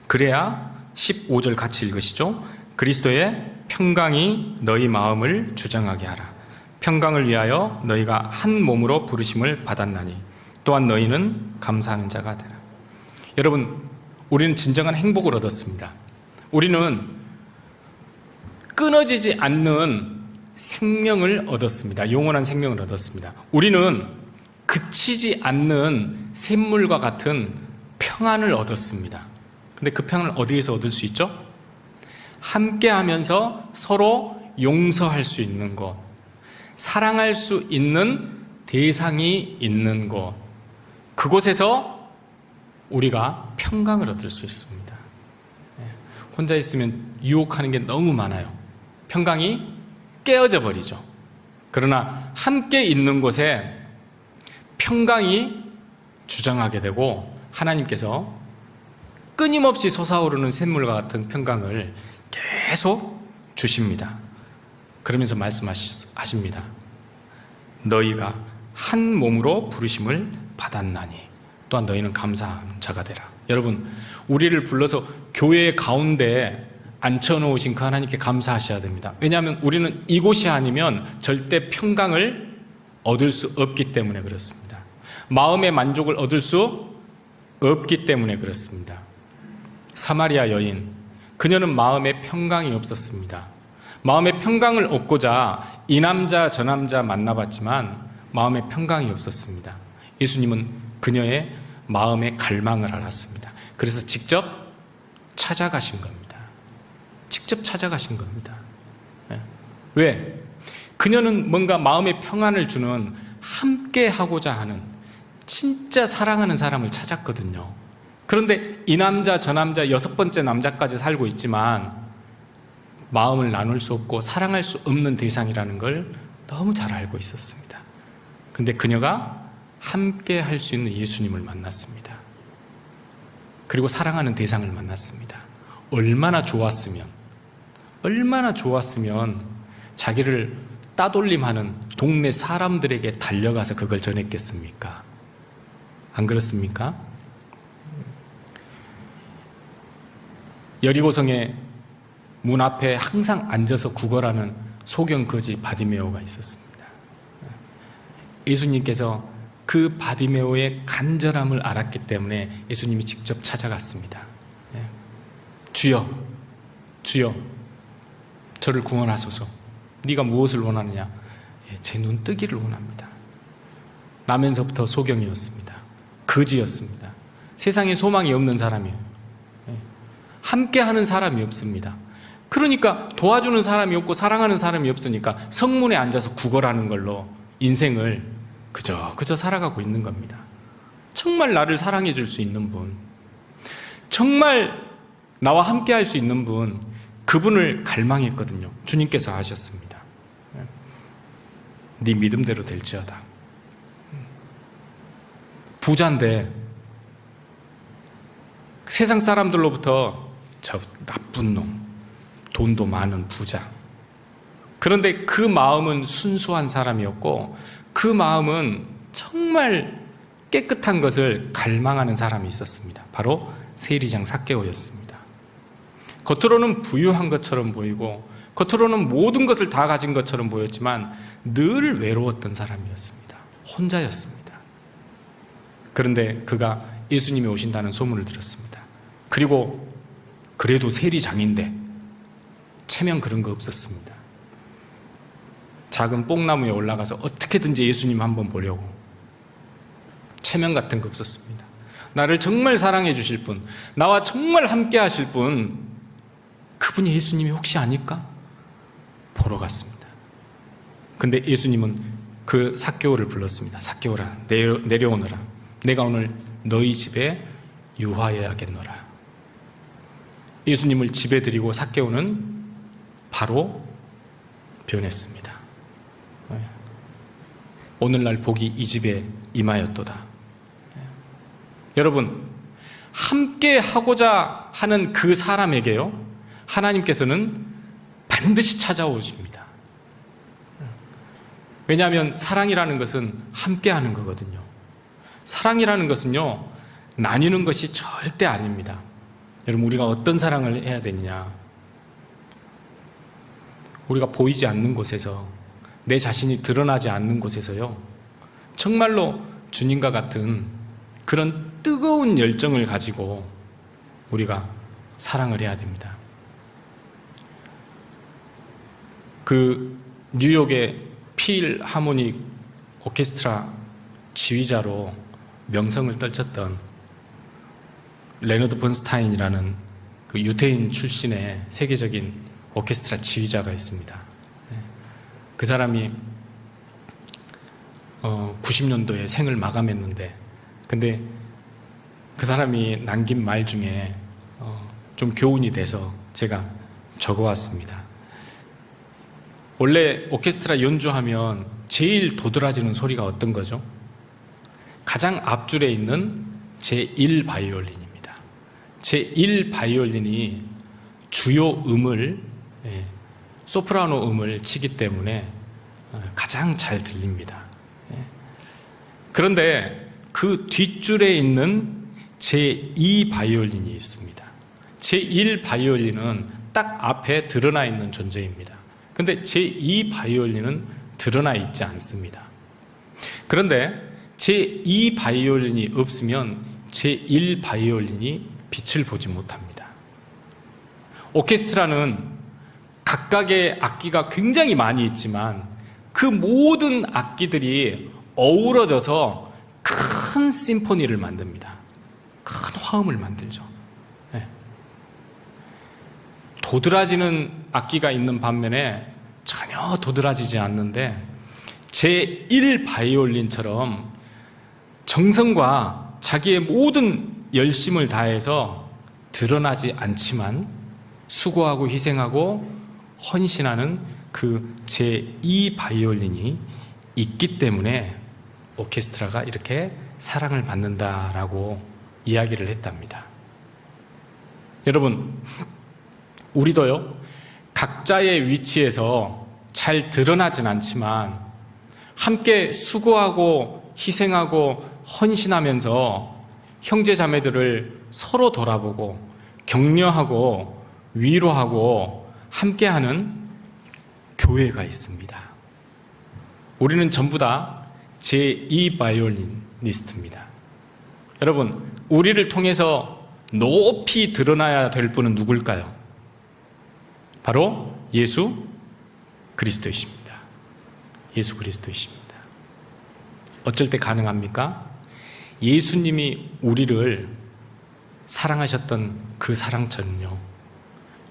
그래야 15절 같이 읽으시죠. 그리스도의 평강이 너희 마음을 주장하게 하라. 평강을 위하여 너희가 한 몸으로 부르심을 받았나니 또한 너희는 감사하는 자가 되라. 여러분, 우리는 진정한 행복을 얻었습니다. 우리는 끊어지지 않는 생명을 얻었습니다. 영원한 생명을 얻었습니다. 우리는 그치지 않는 샘물과 같은 평안을 얻었습니다. 근데 그 평안을 어디에서 얻을 수 있죠? 함께 하면서 서로 용서할 수 있는 곳, 사랑할 수 있는 대상이 있는 곳, 그곳에서 우리가 평강을 얻을 수 있습니다. 혼자 있으면 유혹하는 게 너무 많아요. 평강이 깨어져 버리죠. 그러나 함께 있는 곳에 평강이 주장하게 되고 하나님께서 끊임없이 솟아오르는 샘물과 같은 평강을 계속 주십니다. 그러면서 말씀하십니다. 너희가 한 몸으로 부르심을 받았나니 또한 너희는 감사한 자가 되라. 여러분, 우리를 불러서 교회 가운데 앉혀놓으신 그 하나님께 감사하셔야 됩니다. 왜냐하면 우리는 이곳이 아니면 절대 평강을 얻을 수 없기 때문에 그렇습니다. 마음의 만족을 얻을 수 없기 때문에 그렇습니다. 사마리아 여인, 그녀는 마음에 평강이 없었습니다. 마음의 평강을 얻고자 이 남자 저 남자 만나봤지만 마음에 평강이 없었습니다. 예수님은 그녀의 마음의 갈망을 알았습니다. 그래서 직접 찾아가신 겁니다. 직접 찾아가신 겁니다. 왜? 그녀는 뭔가 마음의 평안을 주는, 함께 하고자 하는, 진짜 사랑하는 사람을 찾았거든요. 그런데 이 남자 저 남자 6번째 남자까지 살고 있지만 마음을 나눌 수 없고 사랑할 수 없는 대상이라는 걸 너무 잘 알고 있었습니다. 그런데 그녀가 함께 할 수 있는 예수님을 만났습니다. 그리고 사랑하는 대상을 만났습니다. 얼마나 좋았으면 자기를 따돌림하는 동네 사람들에게 달려가서 그걸 전했겠습니까? 안 그렇습니까? 여리고성의 문 앞에 항상 앉아서 구걸하는 소경 거지 바디메오가 있었습니다. 예수님께서 그 바디메오의 간절함을 알았기 때문에 예수님이 직접 찾아갔습니다. 주여, 주여, 저를 구원하소서. 네가 무엇을 원하느냐? 제 눈 뜨기를 원합니다. 나면서부터 소경이었습니다. 거지였습니다. 세상에 소망이 없는 사람이에요. 함께하는 사람이 없습니다. 그러니까 도와주는 사람이 없고 사랑하는 사람이 없으니까 성문에 앉아서 구걸하는 걸로 인생을 그저 살아가고 있는 겁니다. 정말 나를 사랑해 줄 수 있는 분, 정말 나와 함께 할 수 있는 분, 그분을 갈망했거든요. 주님께서 하셨습니다. 네 믿음대로 될지어다. 부자인데 세상 사람들로부터 저 나쁜 놈, 돈도 많은 부자. 그런데 그 마음은 순수한 사람이었고 그 마음은 정말 깨끗한 것을 갈망하는 사람이 있었습니다. 바로 세리장 삭개오였습니다. 겉으로는 부유한 것처럼 보이고 겉으로는 모든 것을 다 가진 것처럼 보였지만 늘 외로웠던 사람이었습니다. 혼자였습니다. 그런데 그가 예수님이 오신다는 소문을 들었습니다. 그리고 그래도 세리장인데 체면 그런 거 없었습니다. 작은 뽕나무에 올라가서 어떻게든지 예수님 한번 보려고. 체면 같은 거 없었습니다. 나를 정말 사랑해 주실 분, 나와 정말 함께 하실 분, 그분이 예수님이 혹시 아닐까? 보러 갔습니다. 근데 예수님은 그 삭개오를 불렀습니다. 삭개오라, 내려오너라. 내가 오늘 너희 집에 유하여야겠노라. 예수님을 집에 들이고 삭개오는 바로 변했습니다. 오늘날 복이 이 집에 임하였도다. 여러분, 함께 하고자 하는 그 사람에게요, 하나님께서는 반드시 찾아오십니다. 왜냐하면 사랑이라는 것은 함께 하는 거거든요. 사랑이라는 것은요, 나뉘는 것이 절대 아닙니다. 여러분, 우리가 어떤 사랑을 해야 되느냐? 우리가 보이지 않는 곳에서, 내 자신이 드러나지 않는 곳에서요, 정말로 주님과 같은 그런 뜨거운 열정을 가지고 우리가 사랑을 해야 됩니다. 그 뉴욕의 필하모닉 오케스트라 지휘자로 명성을 떨쳤던 레너드 번스타인이라는 그 유태인 출신의 세계적인 오케스트라 지휘자가 있습니다. 그 사람이 90년도에 생을 마감했는데, 근데 그 사람이 남긴 말 중에 좀 교훈이 돼서 제가 적어왔습니다. 원래 오케스트라 연주하면 제일 도드라지는 소리가 어떤 거죠? 가장 앞줄에 있는 제1 바이올린입니다. 제1 바이올린이 주요 음을, 소프라노 음을 치기 때문에 가장 잘 들립니다. 그런데 그 뒷줄에 있는 제2 바이올린이 있습니다. 제1 바이올린은 딱 앞에 드러나 있는 존재입니다. 그런데 제2 바이올린은 드러나 있지 않습니다. 그런데 제2 바이올린이 없으면 제1 바이올린이 빛을 보지 못합니다. 오케스트라는 각각의 악기가 굉장히 많이 있지만 그 모든 악기들이 어우러져서 큰 심포니를 만듭니다. 큰 화음을 만들죠. 도드라지는 악기가 있는 반면에 전혀 도드라지지 않는데, 제1 바이올린처럼 정성과 자기의 모든 열심을 다해서 드러나지 않지만 수고하고 희생하고 헌신하는 그 제2 바이올린이 있기 때문에 오케스트라가 이렇게 사랑을 받는다라고 이야기를 했답니다. 여러분, 우리도요, 각자의 위치에서 잘 드러나진 않지만 함께 수고하고 희생하고 헌신하면서 형제 자매들을 서로 돌아보고 격려하고 위로하고 함께하는 교회가 있습니다. 우리는 전부 다 제2 바이올리니스트입니다. 여러분, 우리를 통해서 높이 드러나야 될 분은 누굴까요? 바로 예수 그리스도이십니다. 예수 그리스도이십니다. 어쩔 때 가능합니까? 예수님이 우리를 사랑하셨던 그 사랑처럼요,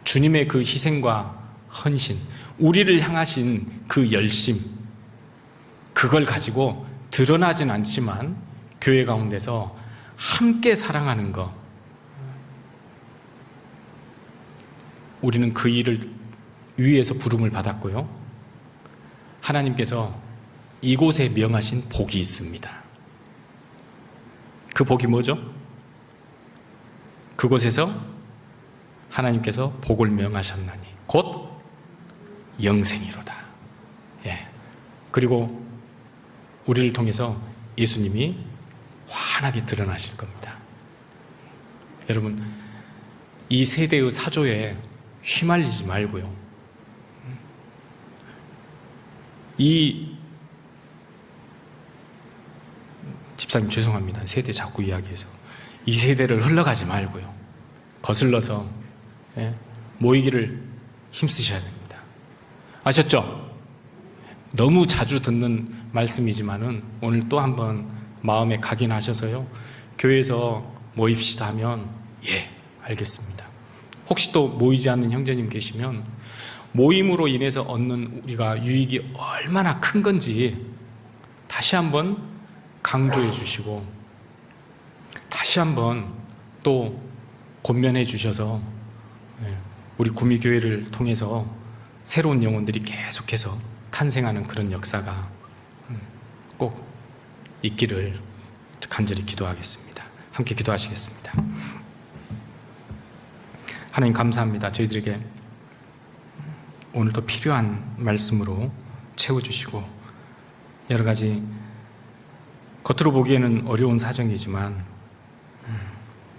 주님의 그 희생과 헌신, 우리를 향하신 그 열심, 그걸 가지고 드러나진 않지만 교회 가운데서 함께 사랑하는 것, 우리는 그 일을 위에서 부름을 받았고요, 하나님께서 이곳에 명하신 복이 있습니다. 그 복이 뭐죠? 그곳에서 하나님께서 복을 명하셨나니 곧 영생이로다. 그리고 우리를 통해서 예수님이 환하게 드러나실 겁니다. 여러분, 이 세대의 사조에 휘말리지 말고요, 집사님 죄송합니다. 세대 자꾸 이야기해서. 이 세대를 흘러가지 말고요, 거슬러서 모이기를 힘쓰셔야 됩니다. 아셨죠? 너무 자주 듣는 말씀이지만은 오늘 또 한번 마음에 각인하셔서요. 교회에서 모입시다 하면 예, 알겠습니다. 혹시 또 모이지 않는 형제님 계시면 모임으로 인해서 얻는 우리가 유익이 얼마나 큰 건지 다시 한번 강조해 주시고 다시 한번 또 권면해 주셔서 우리 구미교회를 통해서 새로운 영혼들이 계속해서 탄생하는 그런 역사가 꼭 있기를 간절히 기도하겠습니다. 함께 기도하시겠습니다. 하나님 감사합니다. 저희들에게 오늘도 필요한 말씀으로 채워주시고 여러 가지 겉으로 보기에는 어려운 사정이지만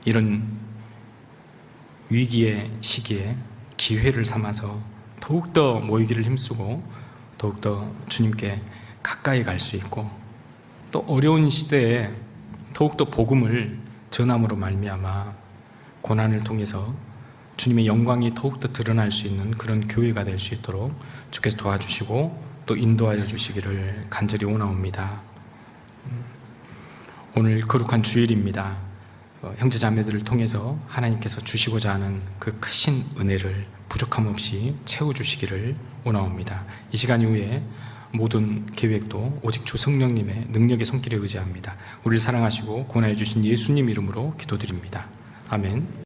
이런 위기의 시기에 기회를 삼아서 더욱더 모이기를 힘쓰고 더욱더 주님께 가까이 갈 수 있고 또 어려운 시대에 더욱더 복음을 전함으로 말미암아 고난을 통해서 주님의 영광이 더욱더 드러날 수 있는 그런 교회가 될 수 있도록 주께서 도와주시고 또 인도하여 주시기를 간절히 원하옵니다. 오늘 거룩한 주일입니다. 형제 자매들을 통해서 하나님께서 주시고자 하는 그 크신 은혜를 부족함 없이 채워주시기를 원하옵니다. 이 시간 이후에 모든 계획도 오직 주 성령님의 능력의 손길에 의지합니다. 우리를 사랑하시고 구원하여 주신 예수님 이름으로 기도드립니다. 아멘.